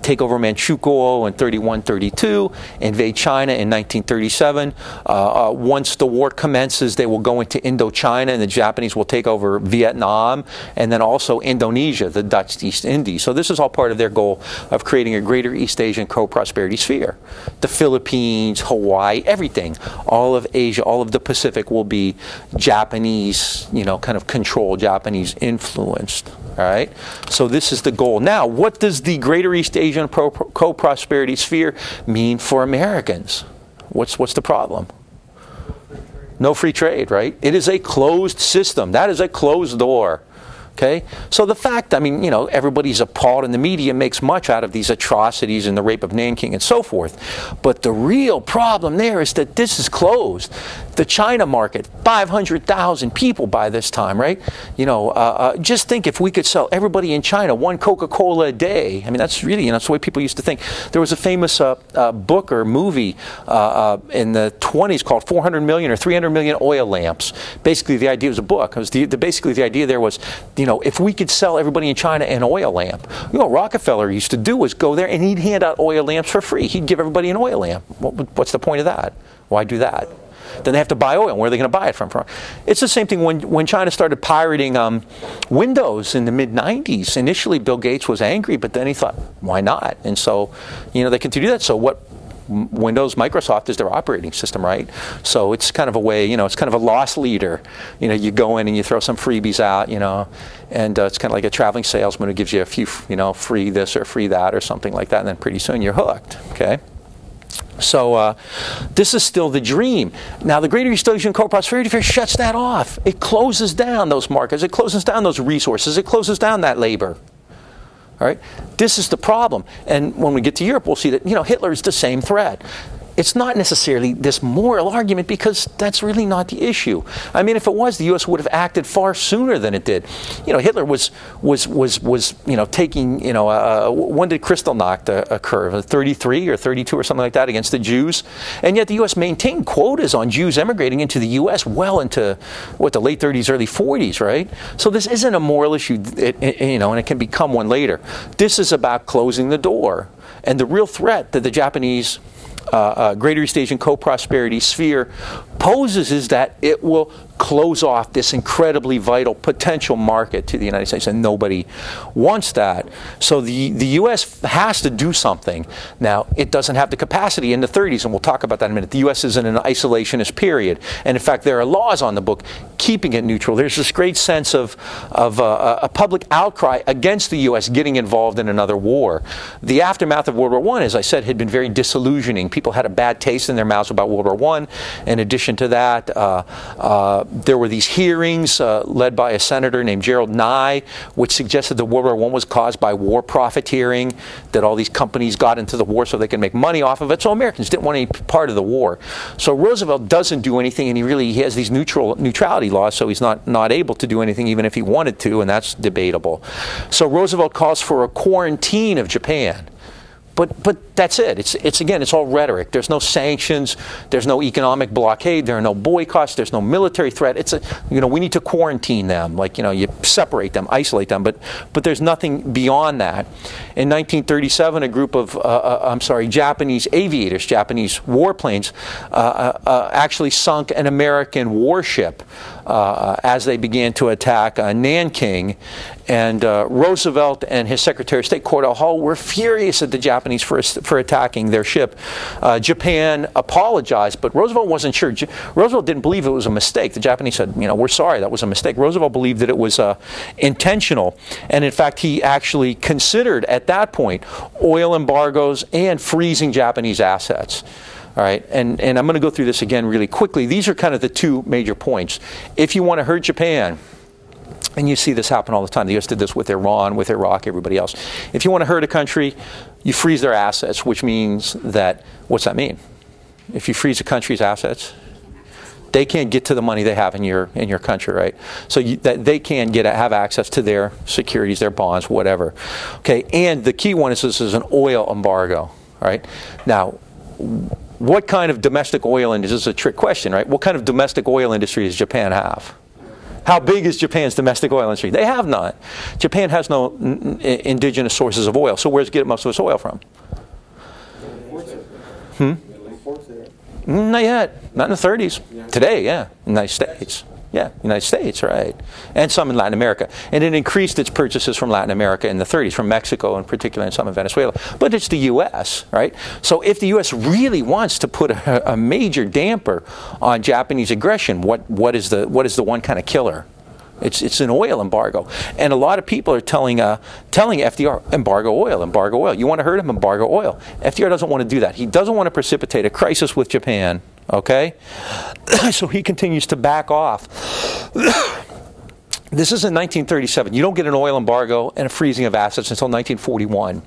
take over Manchuria in 31, 32, invade China in 1937. Once the war commences, they will go into Indochina, and the Japanese will take over Vietnam, and then also Indonesia, the Dutch East Indies. So this is all part of their goal of creating a greater East Asian co-prosperity sphere. The Philippines, Hawaii, everything. All of Asia, all of the Pacific will be Japanese, kind of controlled, Japanese influenced. All right. So this is the goal. Now, what does the Greater East Asian co-prosperity sphere mean for Americans? What's the problem? No free trade, right? It is a closed system. That is a closed door. Okay, so the fact, everybody's appalled, and the media makes much out of these atrocities and the rape of Nanking and so forth. But the real problem there is that this is closed. The China market, 500,000 people by this time, right? You know, just think if we could sell everybody in China one Coca-Cola a day. I mean, that's really, you know, that's the way people used to think. There was a famous book or movie in the 20s called 400 million or 300 million oil lamps. Basically, the idea was a book. It was basically the idea there was, you know, if we could sell everybody in China an oil lamp. You know, what Rockefeller used to do was go there and he'd hand out oil lamps for free. He'd give everybody an oil lamp. What's the point of that? Why do that? Then they have to buy oil. Where are they going to buy it from? It's the same thing when China started pirating Windows in the mid-90s. Initially, Bill Gates was angry, but then he thought, why not? And so, you know, they continue to do that. So what Windows, Microsoft is their operating system, right? So it's kind of a way, you know, it's kind of a loss leader. You know, you go in and you throw some freebies out, you know, and it's kind of like a traveling salesman who gives you a few, you know, free this or free that or something like that, and then pretty soon you're hooked, okay? So this is still the dream. Now the Greater East Asian Co-Prosperity Fair shuts that off. It closes down those markets. It closes down those resources. It closes down that labor. All right? This is the problem. And when we get to Europe, we'll see that, you know, Hitler is the same threat. It's not necessarily this moral argument because that's really not the issue. I mean, if it was, the U.S. would have acted far sooner than it did. You know, Hitler was you know, taking, you know, when did Kristallnacht occur? 33 or 32 or something like that against the Jews? And yet the U.S. maintained quotas on Jews emigrating into the U.S. well into, what, the late 30s, early 40s, right? So this isn't a moral issue, you know, and it can become one later. This is about closing the door. And the real threat that the Japanese Greater East Asian Co-Prosperity Sphere poses is that it will close off this incredibly vital potential market to the United States, and nobody wants that. So the U.S. has to do something. Now, it doesn't have the capacity in the 30s, and we'll talk about that in a minute. The U.S. is in an isolationist period, and in fact, there are laws on the book keeping it neutral. There's this great sense of a public outcry against the U.S. getting involved in another war. The aftermath of World War I, as I said, had been very disillusioning. People had a bad taste in their mouths about World War I. In addition to that, there were these hearings led by a senator named Gerald Nye, which suggested that World War I was caused by war profiteering, that all these companies got into the war so they could make money off of it. So Americans didn't want any part of the war. So Roosevelt doesn't do anything, and he has these neutrality laws, so he's not able to do anything even if he wanted to, and that's debatable. So Roosevelt calls for a quarantine of Japan. But that's it. It's again, it's all rhetoric. There's no sanctions. There's no economic blockade. There are no boycotts. There's no military threat. It's you know, we need to quarantine them. Like, you know, you separate them, isolate them. But there's nothing beyond that. In 1937, a group of Japanese aviators, Japanese warplanes, actually sunk an American warship as they began to attack Nanking. And Roosevelt and his Secretary of State, Cordell Hull, were furious at the Japanese for attacking their ship. Japan apologized, but Roosevelt wasn't sure. Roosevelt didn't believe it was a mistake. The Japanese said, you know, we're sorry, that was a mistake. Roosevelt believed that it was intentional. And in fact, he actually considered at that point oil embargoes and freezing Japanese assets. All right, and I'm going to go through this again really quickly. These are kind of the two major points. If you want to hurt Japan, and you see this happen all the time. The U.S. did this with Iran, with Iraq, everybody else. If you want to hurt a country, you freeze their assets, which means that, what's that mean? If you freeze a country's assets, they can't get to the money they have in your country, right? So that they can't have access to their securities, their bonds, whatever. Okay, and the key one is this is an oil embargo, all right? Now, what kind of domestic oil industry, this is a trick question, right? What kind of domestic oil industry does Japan have? How big is Japan's domestic oil industry? They have none. Japan has no indigenous sources of oil. So where's it get most of its oil from? Not yet. Not in the 30s. Yeah. Today, yeah. United States. Yeah, United States, right. And some in Latin America. And it increased its purchases from Latin America in the 30s, from Mexico in particular and some in Venezuela. But it's the U.S., right? So if the U.S. really wants to put a major damper on Japanese aggression, what is the one kind of killer? It's an oil embargo. And a lot of people are telling FDR, embargo oil, embargo oil. You want to hurt him? Embargo oil. FDR doesn't want to do that. He doesn't want to precipitate a crisis with Japan. Okay? So he continues to back off. This is in 1937. You don't get an oil embargo and a freezing of assets until 1941.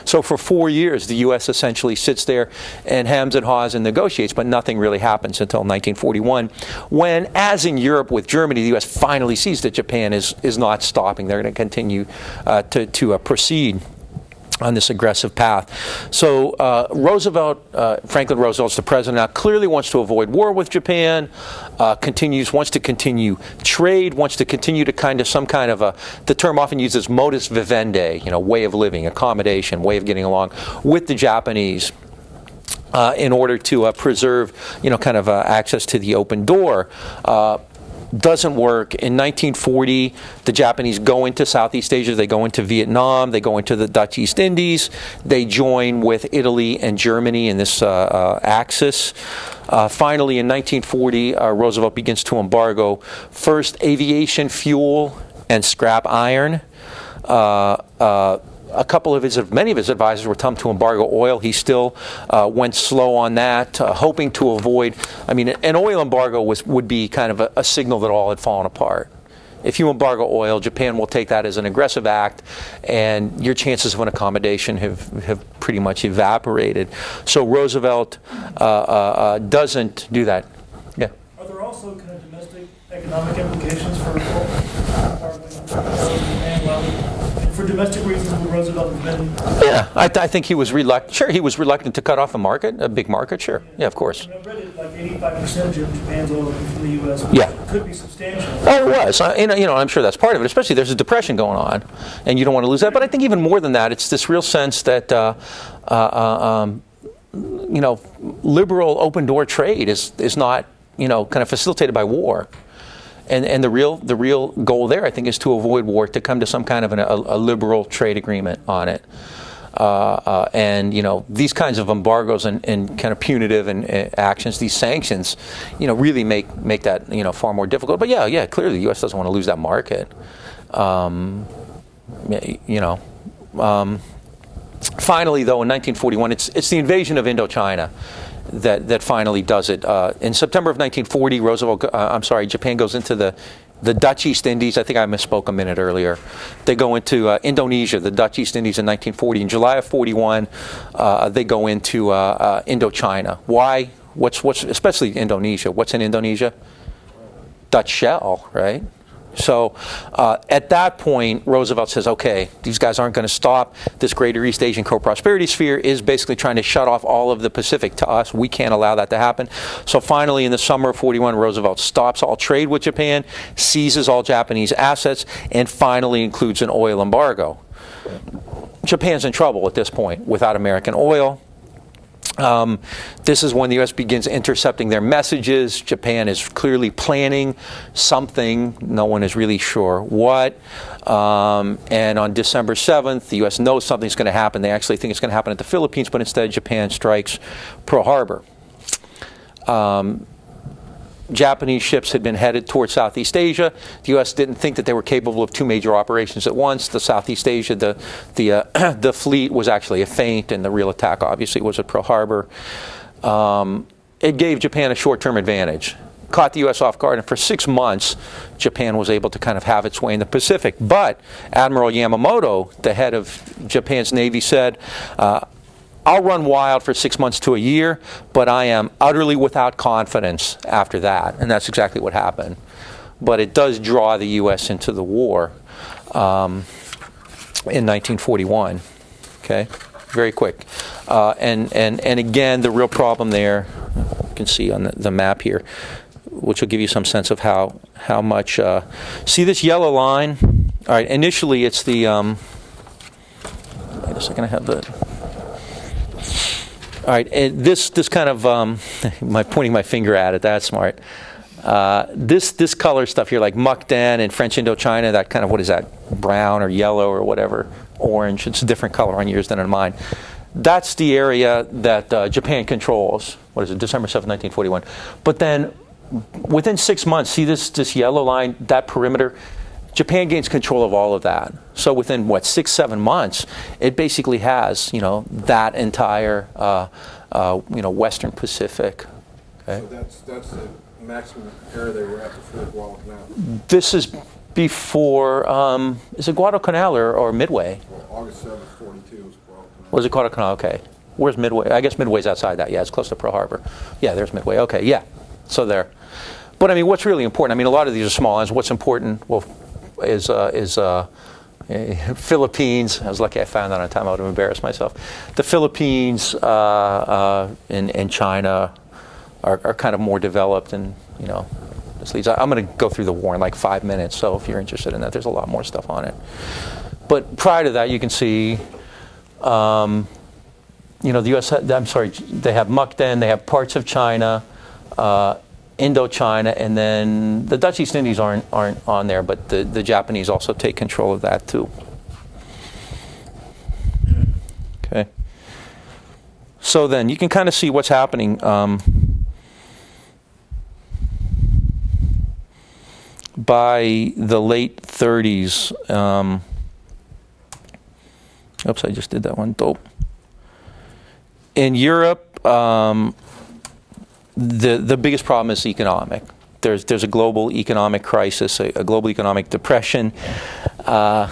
So for 4 years, the U.S. essentially sits there and hems and haws and negotiates, but nothing really happens until 1941, when, as in Europe with Germany, the U.S. finally sees that Japan is not stopping. They're going to continue to proceed on this aggressive path. So Franklin Roosevelt's the president now, clearly wants to avoid war with Japan, wants to continue trade, wants to continue to the term often uses modus vivendi, way of living, accommodation, way of getting along with the Japanese. In order to preserve, access to the open door. Doesn't work. In 1940, the Japanese go into Southeast Asia, they go into Vietnam, they go into the Dutch East Indies, they join with Italy and Germany in this axis. Finally, in 1940, Roosevelt begins to embargo first aviation fuel and scrap iron. Many of his advisors were telling him to embargo oil. He still went slow on that, hoping to avoid. An oil embargo would be kind of a signal that all had fallen apart. If you embargo oil, Japan will take that as an aggressive act, and your chances of an accommodation have pretty much evaporated. So Roosevelt doesn't do that. Yeah. Are there also kind of domestic economic implications for Japan? For domestic reasons, would Roosevelt have been? Yeah, I think he was reluctant. Sure, he was reluctant to cut off a big market. Sure, yeah, of course. I read it like 85% of Japan's oil from the U.S. Yeah, could be substantial. Oh, it was. I'm sure that's part of it. Especially there's a depression going on, and you don't want to lose that. But I think even more than that, it's this real sense that liberal open door trade is not kind of facilitated by war. And the real goal there, I think, is to avoid war, to come to some kind of a liberal trade agreement on it. And these kinds of embargoes and kind of punitive actions, these sanctions, really make that far more difficult. But yeah, clearly the U.S. doesn't want to lose that market. Finally, though, in 1941, it's the invasion of Indochina that finally does it. In September of 1940, Japan goes into the Dutch East Indies. I think I misspoke a minute earlier. They go into Indonesia, the Dutch East Indies in 1940. In July of 41, they go into Indochina. Why? What's especially Indonesia? What's in Indonesia? Dutch shell, right? So at that point, Roosevelt says, okay, these guys aren't going to stop. This greater East Asian co-prosperity sphere is basically trying to shut off all of the Pacific to us. We can't allow that to happen. So finally, in the summer of 41, Roosevelt stops all trade with Japan, seizes all Japanese assets, and finally includes an oil embargo. Japan's in trouble at this point without American oil. This is when the U.S. begins intercepting their messages. Japan is clearly planning something. No one is really sure what. And on December 7th, the U.S. knows something's going to happen. They actually think it's going to happen at the Philippines, but instead Japan strikes Pearl Harbor. Japanese ships had been headed towards Southeast Asia. The U.S. didn't think that they were capable of two major operations at once. The Southeast Asia, the fleet was actually a feint, and the real attack obviously was at Pearl Harbor. It gave Japan a short-term advantage. Caught the U.S. off guard, and for 6 months, Japan was able to kind of have its way in the Pacific. But Admiral Yamamoto, the head of Japan's Navy, said, I'll run wild for 6 months to a year, but I am utterly without confidence after that. And that's exactly what happened. But it does draw the U.S. into the war in 1941. Okay, very quick. And again, the real problem there, you can see on the map here, which will give you some sense of how much. See this yellow line? All right, initially it's the. Wait a second, I have the. All right, and this kind of, pointing my finger at it, that's smart. This color stuff here, like Mukden and French Indochina, that kind of, what is that, brown or yellow or whatever, orange, it's a different color on yours than on mine. That's the area that Japan controls. What is it, December 7, 1941. But then, within 6 months, see this yellow line, that perimeter? Japan gains control of all of that. So within, 6-7 months, it basically has, that entire, Western Pacific. Okay? So that's the maximum area they were at before Guadalcanal. This is before, is it Guadalcanal or Midway? Well, August 7th, 42 was Guadalcanal. Was it Guadalcanal? Okay. Where's Midway? I guess Midway's outside that. Yeah, it's close to Pearl Harbor. Yeah, there's Midway. Okay, yeah. So there. But I mean, what's really important? I mean, a lot of these are small islands. What's important? Well, is Philippines. I was lucky I found that on time. I would have embarrassed myself. The Philippines and China are kind of more developed, and you know, this leads. I'm going to go through the war in like 5 minutes. So if you're interested in that, there's a lot more stuff on it. But prior to that, you can see, you know, the U.S. I'm sorry, they have Mukden, they have parts of China, Indochina, and then the Dutch East Indies aren't on there, but the Japanese also take control of that too. Okay. So then you can kind of see what's happening. By the late 30s, oops, I just did that one. Dope. In Europe, the biggest problem is economic. There's a global economic crisis, a global economic depression. So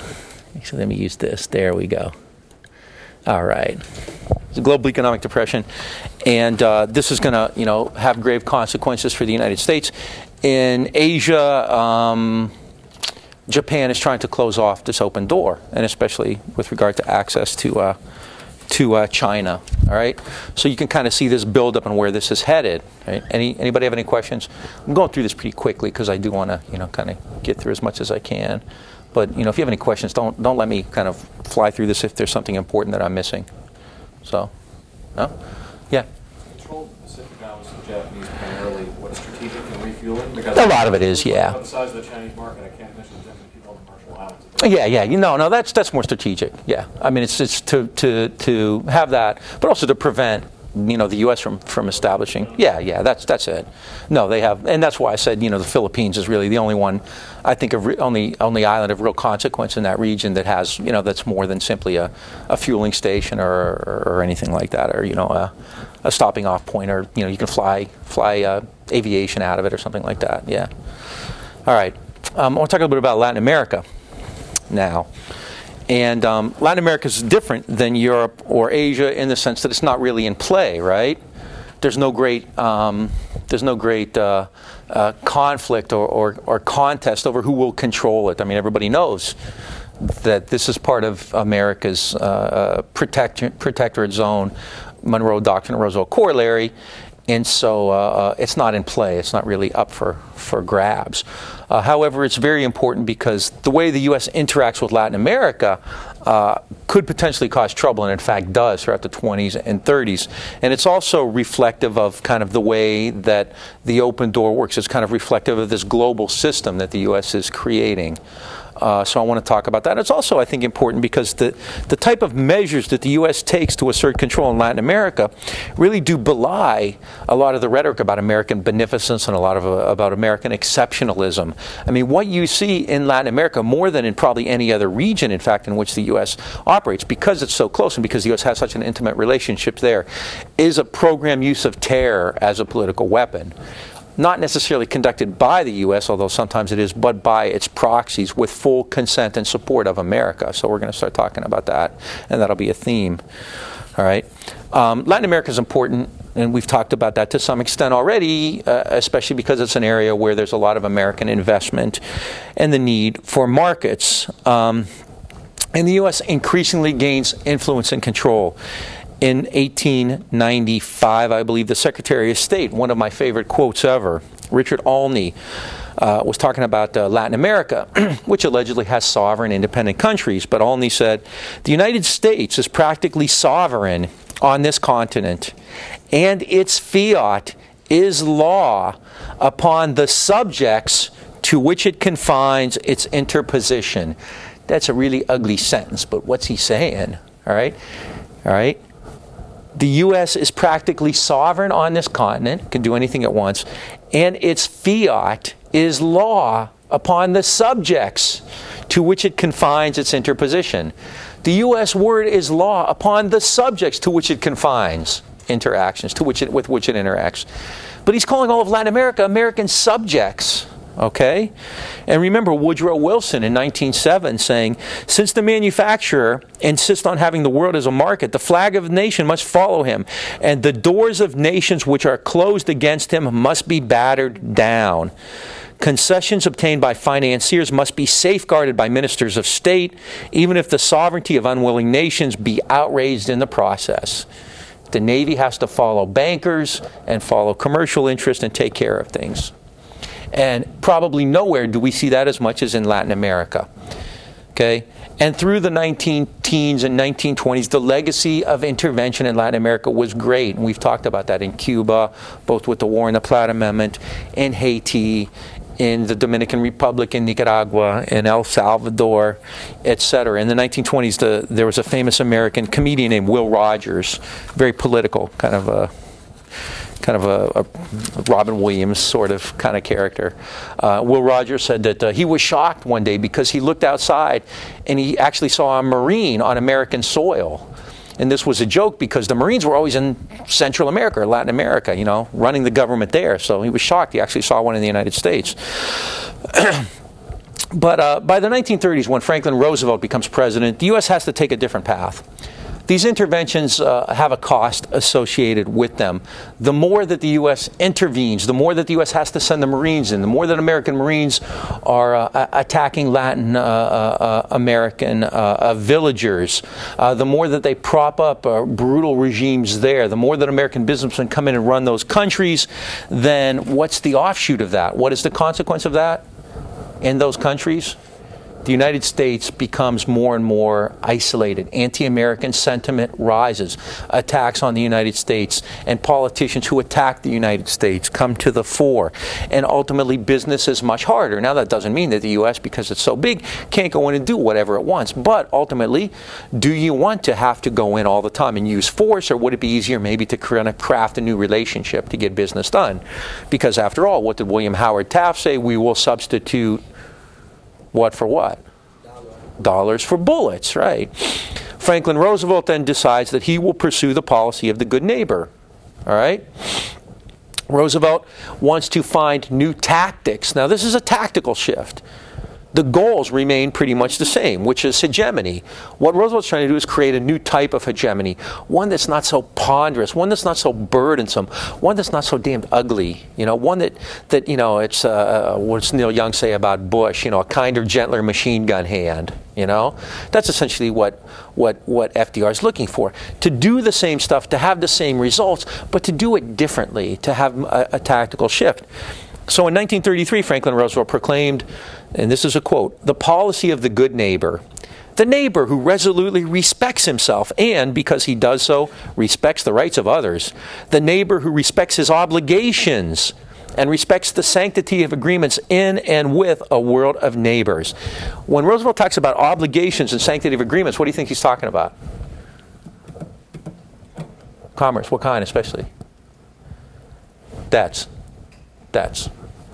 let me use this. There we go. All right. It's a global economic depression, and this is going to, you know, have grave consequences for the United States. In Asia, Japan is trying to close off this open door, and especially with regard to access to China. All right, so you can kind of see this buildup and where this is headed. Right? Anybody have any questions? I'm going through this pretty quickly because I do want to, you know, kind of get through as much as I can. But you know, if you have any questions, don't let me kind of fly through this if there's something important that I'm missing. So, no, yeah. Control of the Pacific Islands to the Japanese primarily. What, strategic and refueling? Because A lot of it is, yeah. the size of the Chinese market, I can't imagine there's different people in the Marshall Islands. Yeah. No, that's more strategic. Yeah, I mean, it's to have that, but also to prevent, you know, the U.S. from establishing. Yeah, that's it. No, they have, and that's why I said, you know, the Philippines is really the only one, I think, only island of real consequence in that region that has, you know, that's more than simply a fueling station or anything like that, or you know, a stopping off point, or you know, you can fly aviation out of it or something like that. Yeah. All right. I want to talk a little bit about Latin America now. And Latin America is different than Europe or Asia in the sense that it's not really in play, right? There's no great conflict or contest over who will control it. I mean, everybody knows that this is part of America's protectorate zone, Monroe Doctrine, Roosevelt Corollary. And so it's not in play. It's not really up for grabs. However, it's very important because the way the U.S. interacts with Latin America could potentially cause trouble, and in fact does throughout the 20s and 30s. And it's also reflective of kind of the way that the open door works. It's kind of reflective of this global system that the U.S. is creating. So I want to talk about that. It's also, I think, important because the type of measures that the U.S. takes to assert control in Latin America really do belie a lot of the rhetoric about American beneficence and a lot of about American exceptionalism. I mean, what you see in Latin America, more than in probably any other region, in fact, in which the U.S. operates, because it's so close and because the U.S. has such an intimate relationship there, is a program use of terror as a political weapon. Not necessarily conducted by the U.S., although sometimes it is, but by its proxies with full consent and support of America. So we're going to start talking about that, and that'll be a theme. All right. Latin America is important, and we've talked about that to some extent already, especially because it's an area where there's a lot of American investment and the need for markets. And the U.S. increasingly gains influence and control. In 1895, I believe, the Secretary of State, one of my favorite quotes ever, Richard Olney, was talking about Latin America, which allegedly has sovereign independent countries. But Olney said, the United States is practically sovereign on this continent, and its fiat is law upon the subjects to which it confines its interposition. That's a really ugly sentence, but what's he saying? All right? The U.S. is practically sovereign on this continent, can do anything it wants, and its fiat is law upon the subjects to which it confines its interposition. The U.S. word is law upon the subjects to which it confines interactions, with which it interacts. But he's calling all of Latin America American subjects. Okay? And remember Woodrow Wilson in 1907 saying, since the manufacturer insists on having the world as a market, the flag of the nation must follow him, and the doors of nations which are closed against him must be battered down. Concessions obtained by financiers must be safeguarded by ministers of state, even if the sovereignty of unwilling nations be outraged in the process. The Navy has to follow bankers and follow commercial interest and take care of things. And probably nowhere do we see that as much as in Latin America. Okay? And through the 19-teens and 1920s, the legacy of intervention in Latin America was great. And we've talked about that in Cuba, both with the War and the Platt Amendment, in Haiti, in the Dominican Republic, in Nicaragua, in El Salvador, etc. In the 1920s, there was a famous American comedian named Will Rogers, very political, kind of a Robin Williams sort of kind of character. Will Rogers said that he was shocked one day because he looked outside and he actually saw a Marine on American soil. And this was a joke because the Marines were always in Central America or Latin America, you know, running the government there. So he was shocked. He actually saw one in the United States. But by the 1930s, when Franklin Roosevelt becomes president, the U.S. has to take a different path. These interventions have a cost associated with them. The more that the U.S. intervenes, the more that the U.S. has to send the Marines in, the more that American Marines are attacking Latin American villagers, the more that they prop up brutal regimes there, the more that American businessmen come in and run those countries, then what's the offshoot of that? What is the consequence of that in those countries? The United States becomes more and more isolated. Anti-American sentiment rises. Attacks on the United States and politicians who attack the United States come to the fore. And ultimately, business is much harder. Now, that doesn't mean that the U.S., because it's so big, can't go in and do whatever it wants. But ultimately, do you want to have to go in all the time and use force, or would it be easier maybe to kind of craft a new relationship to get business done? Because after all, what did William Howard Taft say? We will substitute what for what? Dollars for bullets, right? Franklin Roosevelt then decides that he will pursue the policy of the good neighbor. All right? Roosevelt wants to find new tactics. Now, this is a tactical shift. The goals remain pretty much the same, which is hegemony. What Roosevelt's trying to do is create a new type of hegemony, one that's not so ponderous, one that's not so burdensome, one that's not so damned ugly. You know, one that you know, it's what's Neil Young say about Bush? You know, a kinder, gentler machine gun hand. You know, that's essentially what FDR is looking for. To do the same stuff, to have the same results, but to do it differently, to have a tactical shift. So in 1933, Franklin Roosevelt proclaimed, and this is a quote, "The policy of the good neighbor. The neighbor who resolutely respects himself and, because he does so, respects the rights of others. The neighbor who respects his obligations and respects the sanctity of agreements in and with a world of neighbors." When Roosevelt talks about obligations and sanctity of agreements, what do you think he's talking about? Commerce. What kind, especially? Debts.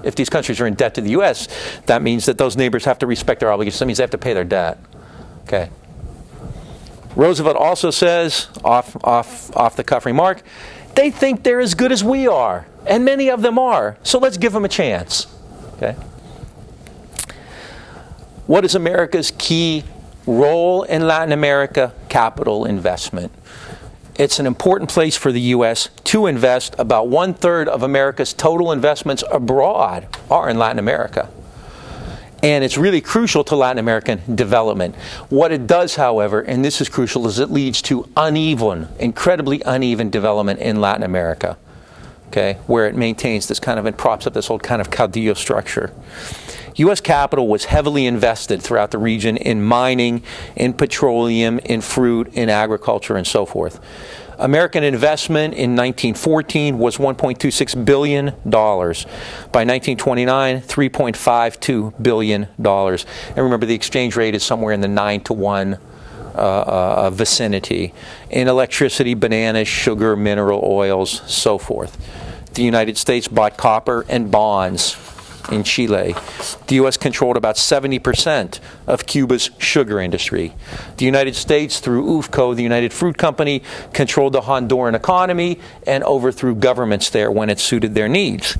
If these countries are in debt to the U.S., that means that those neighbors have to respect their obligations. That means they have to pay their debt. Okay. Roosevelt also says, off the cuff remark, they think they're as good as we are, and many of them are. So let's give them a chance. Okay. What is America's key role in Latin America? Capital investment. It's an important place for the U.S. to invest. About 1/3 of America's total investments abroad are in Latin America. And it's really crucial to Latin American development. What it does, however, and this is crucial, is it leads to incredibly uneven development in Latin America, okay, where it maintains this kind of, and props up this old kind of caudillo structure. U.S. capital was heavily invested throughout the region in mining, in petroleum, in fruit, in agriculture, and so forth. American investment in 1914 was $1.26 billion. By 1929, $3.52 billion. And remember, the exchange rate is somewhere in the 9-to-1 vicinity. In electricity, bananas, sugar, mineral oils, so forth. The United States bought copper and bonds in Chile. The U.S. controlled about 70% of Cuba's sugar industry. The United States, through UFCO, the United Fruit Company, controlled the Honduran economy and overthrew governments there when it suited their needs.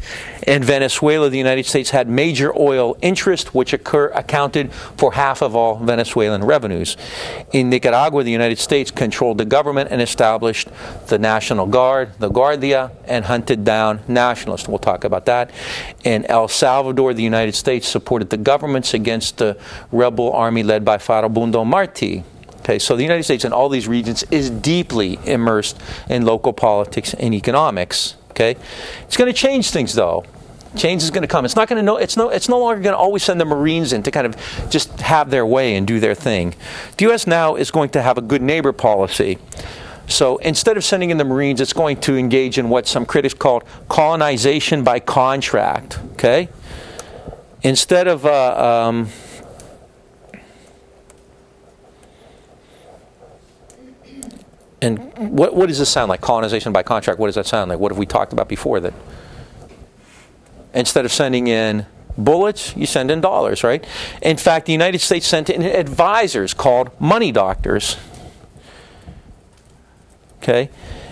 In Venezuela, the United States had major oil interest, which accounted for half of all Venezuelan revenues. In Nicaragua, the United States controlled the government and established the National Guard, the Guardia, and hunted down nationalists. We'll talk about that. In El Salvador, the United States supported the governments against the rebel army led by Farabundo Martí. Okay, so the United States in all these regions is deeply immersed in local politics and economics. Okay, it's going to change things though. Change is going to come. It's not going to know. It's no longer going to always send the Marines in to kind of just have their way and do their thing. The U.S. now is going to have a good neighbor policy. So instead of sending in the Marines, it's going to engage in what some critics called colonization by contract. Okay, instead of and what does this sound like? Colonization by contract. What does that sound like? What have we talked about before? That instead of sending in bullets, you send in dollars, right? In fact, the United States sent in advisors called money doctors. Okay?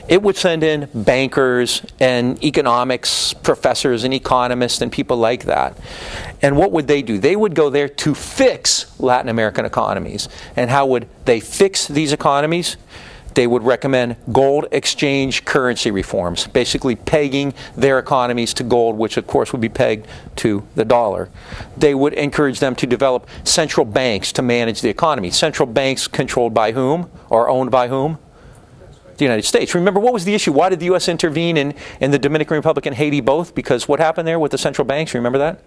It would send in bankers and economics professors and economists and people like that. And what would they do? They would go there to fix Latin American economies. And how would they fix these economies? They would recommend gold exchange currency reforms, basically pegging their economies to gold, which of course would be pegged to the dollar. They would encourage them to develop central banks to manage the economy. Central banks controlled by whom or owned by whom? The United States. Remember, what was the issue? Why did the U.S. intervene in the Dominican Republic and Haiti both? Because what happened there with the central banks? Remember that?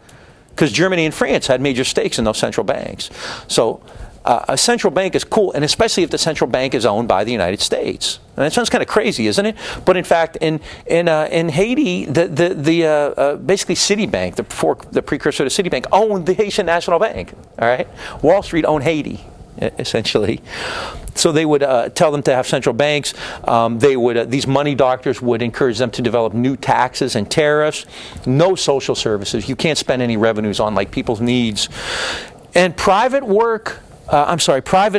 Because Germany and France had major stakes in those central banks. So a central bank is cool, and especially if the central bank is owned by the United States. And that sounds kind of crazy, isn't it? But in fact, in Haiti, basically Citibank, the precursor to Citibank, owned the Haitian National Bank. All right, Wall Street owned Haiti, essentially. So they would tell them to have central banks. These money doctors would encourage them to develop new taxes and tariffs. No social services. You can't spend any revenues on like people's needs. And private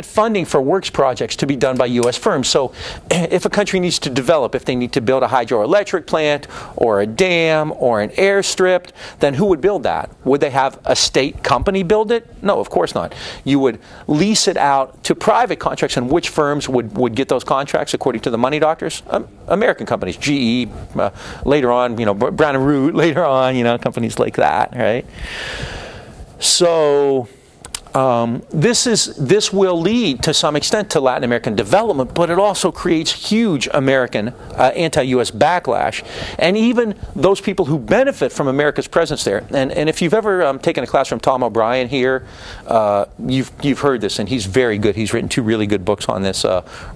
funding for works projects to be done by U.S. firms. So if a country needs to develop, if they need to build a hydroelectric plant or a dam or an airstrip, then who would build that? Would they have a state company build it? No, of course not. You would lease it out to private contracts, and which firms would get those contracts according to the money doctors? American companies, GE, later on, Brown and Root, later on, companies like that, right? So this will lead to some extent to Latin American development, but it also creates huge American anti-U.S. backlash, and even those people who benefit from America's presence there. And if you've ever taken a class from Tom O'Brien here, you've heard this, and he's very good. He's written 2 really good books on this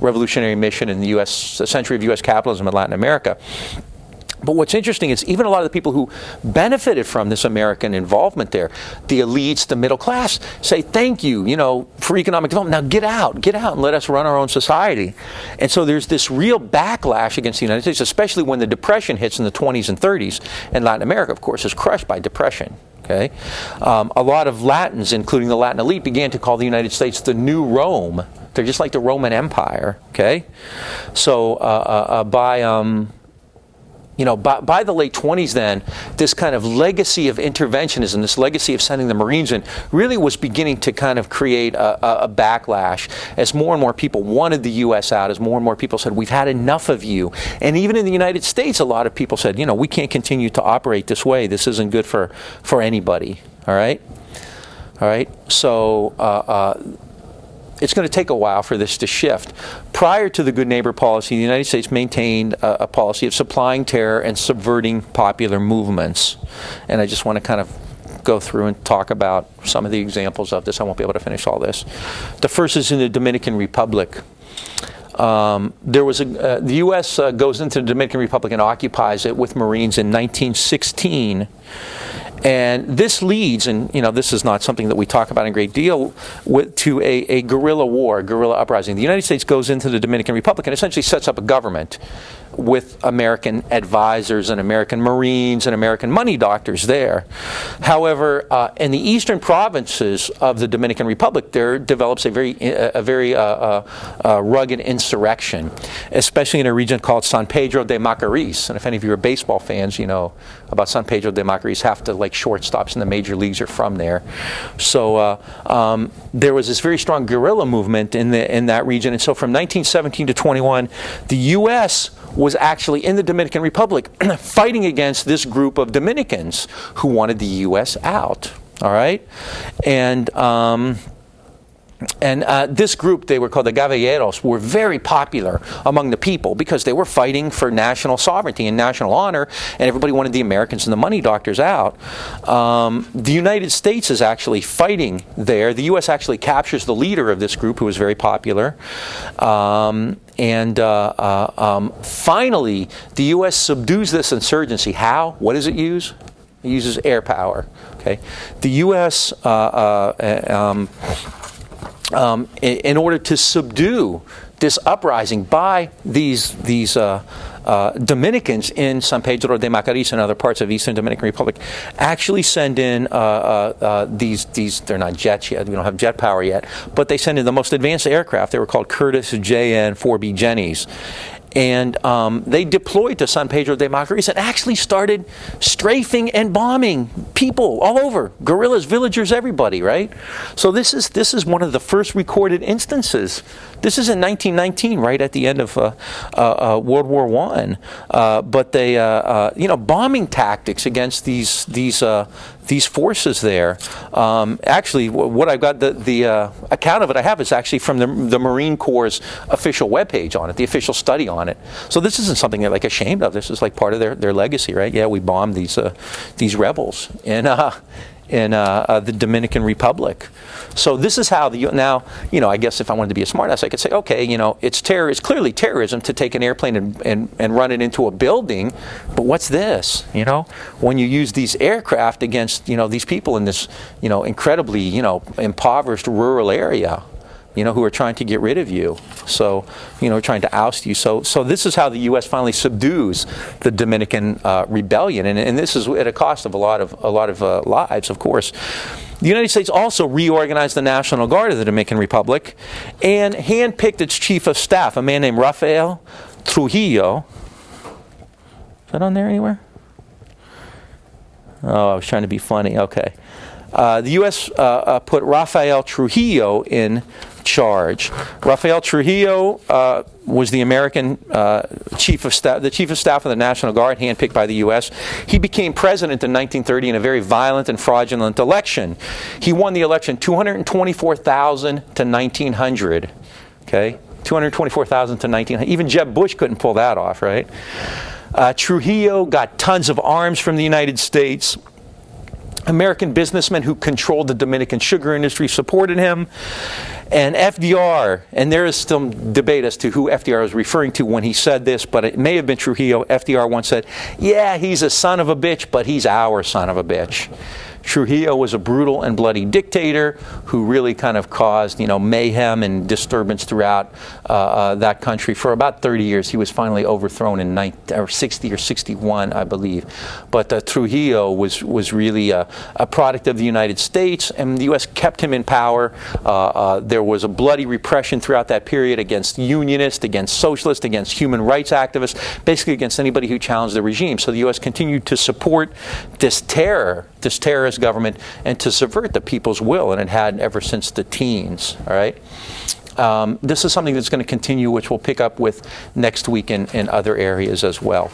revolutionary mission in the U.S. A century of U.S. capitalism in Latin America. But what's interesting is even a lot of the people who benefited from this American involvement there, the elites, the middle class, say thank you, for economic development. Now get out and let us run our own society. And so there's this real backlash against the United States, especially when the Depression hits in the 20s and 30s. And Latin America, of course, is crushed by depression. Okay, a lot of Latins, including the Latin elite, began to call the United States the New Rome. They're just like the Roman Empire. Okay, so by the late 20s then, this kind of legacy of interventionism, this legacy of sending the Marines in, really was beginning to kind of create a backlash as more and more people wanted the U.S. out, as more and more people said, we've had enough of you. And even in the United States, a lot of people said, we can't continue to operate this way. This isn't good for anybody. All right? So it's going to take a while for this to shift. Prior to the Good Neighbor policy, the United States maintained a policy of supplying terror and subverting popular movements. And I just want to kind of go through and talk about some of the examples of this. I won't be able to finish all this. The first is in the Dominican Republic. The U.S. goes into the Dominican Republic and occupies it with Marines in 1916. And this leads, and this is not something that we talk about in great deal, to a guerrilla war, guerrilla uprising. The United States goes into the Dominican Republic and essentially sets up a government with American advisors and American Marines and American money doctors there. However, in the eastern provinces of the Dominican Republic, there develops a very rugged insurrection, especially in a region called San Pedro de Macorís. And if any of you are baseball fans, you know about San Pedro de Macorís. Half the shortstops in the major leagues are from there. So there was this very strong guerrilla movement in that region. And so from 1917 to 21, the U.S. was actually in the Dominican Republic fighting against this group of Dominicans who wanted the U.S. out. All right? And this group, they were called the Caballeros, were very popular among the people because they were fighting for national sovereignty and national honor, and everybody wanted the Americans and the money doctors out. The United States is actually fighting there. The U.S. actually captures the leader of this group, who was very popular. Finally, the U.S. subdues this insurgency. How? What does it use? It uses air power. Okay, the U.S. In order to subdue this uprising by these Dominicans in San Pedro de Macorís and other parts of Eastern Dominican Republic, actually send in these. They're not jets yet. We don't have jet power yet, but they send in the most advanced aircraft. They were called Curtiss JN-4B Jennies. And they deployed to San Pedro de Macorís and actually started strafing and bombing people all over, guerrillas, villagers, everybody, right? So this is one of the first recorded instances. This is in 1919, right at the end of World War I. But they, bombing tactics against these forces there. Actually, what I've got, the account of it I have is actually from the Marine Corps' official webpage on it, the official study on it. So this isn't something they're ashamed of. This is part of their legacy, right? Yeah, we bombed these rebels in the Dominican Republic. So this is how now, I guess if I wanted to be a smartass, I could say, okay, it's clearly terrorism to take an airplane and run it into a building, but what's this? When you use these aircraft against, these people in this, incredibly, impoverished rural area, who are trying to get rid of you. So, trying to oust you. So this is how the U.S. finally subdues the Dominican rebellion, and this is at a cost of a lot of lives, of course. The United States also reorganized the National Guard of the Dominican Republic and handpicked its chief of staff, a man named Rafael Trujillo. Is that on there anywhere? Oh, I was trying to be funny. Okay. The U.S. put Rafael Trujillo in charge. Rafael Trujillo was the American chief of staff of the National Guard, handpicked by the U.S. He became president in 1930 in a very violent and fraudulent election. He won the election 224,000 to 1,900. Okay, 224,000 to 1,900. Even Jeb Bush couldn't pull that off, right? Trujillo got tons of arms from the United States. American businessmen who controlled the Dominican sugar industry supported him. And FDR, and there is still debate as to who FDR was referring to when he said this, but it may have been Trujillo. FDR once said, yeah, he's a son of a bitch, but he's our son of a bitch. Trujillo was a brutal and bloody dictator who really kind of caused, mayhem and disturbance throughout that country for about 30 years. He was finally overthrown in 60 or 61, I believe. But Trujillo was really a product of the United States, and the U.S. kept him in power. There was a bloody repression throughout that period against unionists, against socialists, against human rights activists, basically against anybody who challenged the regime. So the U.S. continued to support this terrorist government and to subvert the people's will, and it had ever since the teens. All right. This is something that's going to continue, which we'll pick up with next week in other areas as well.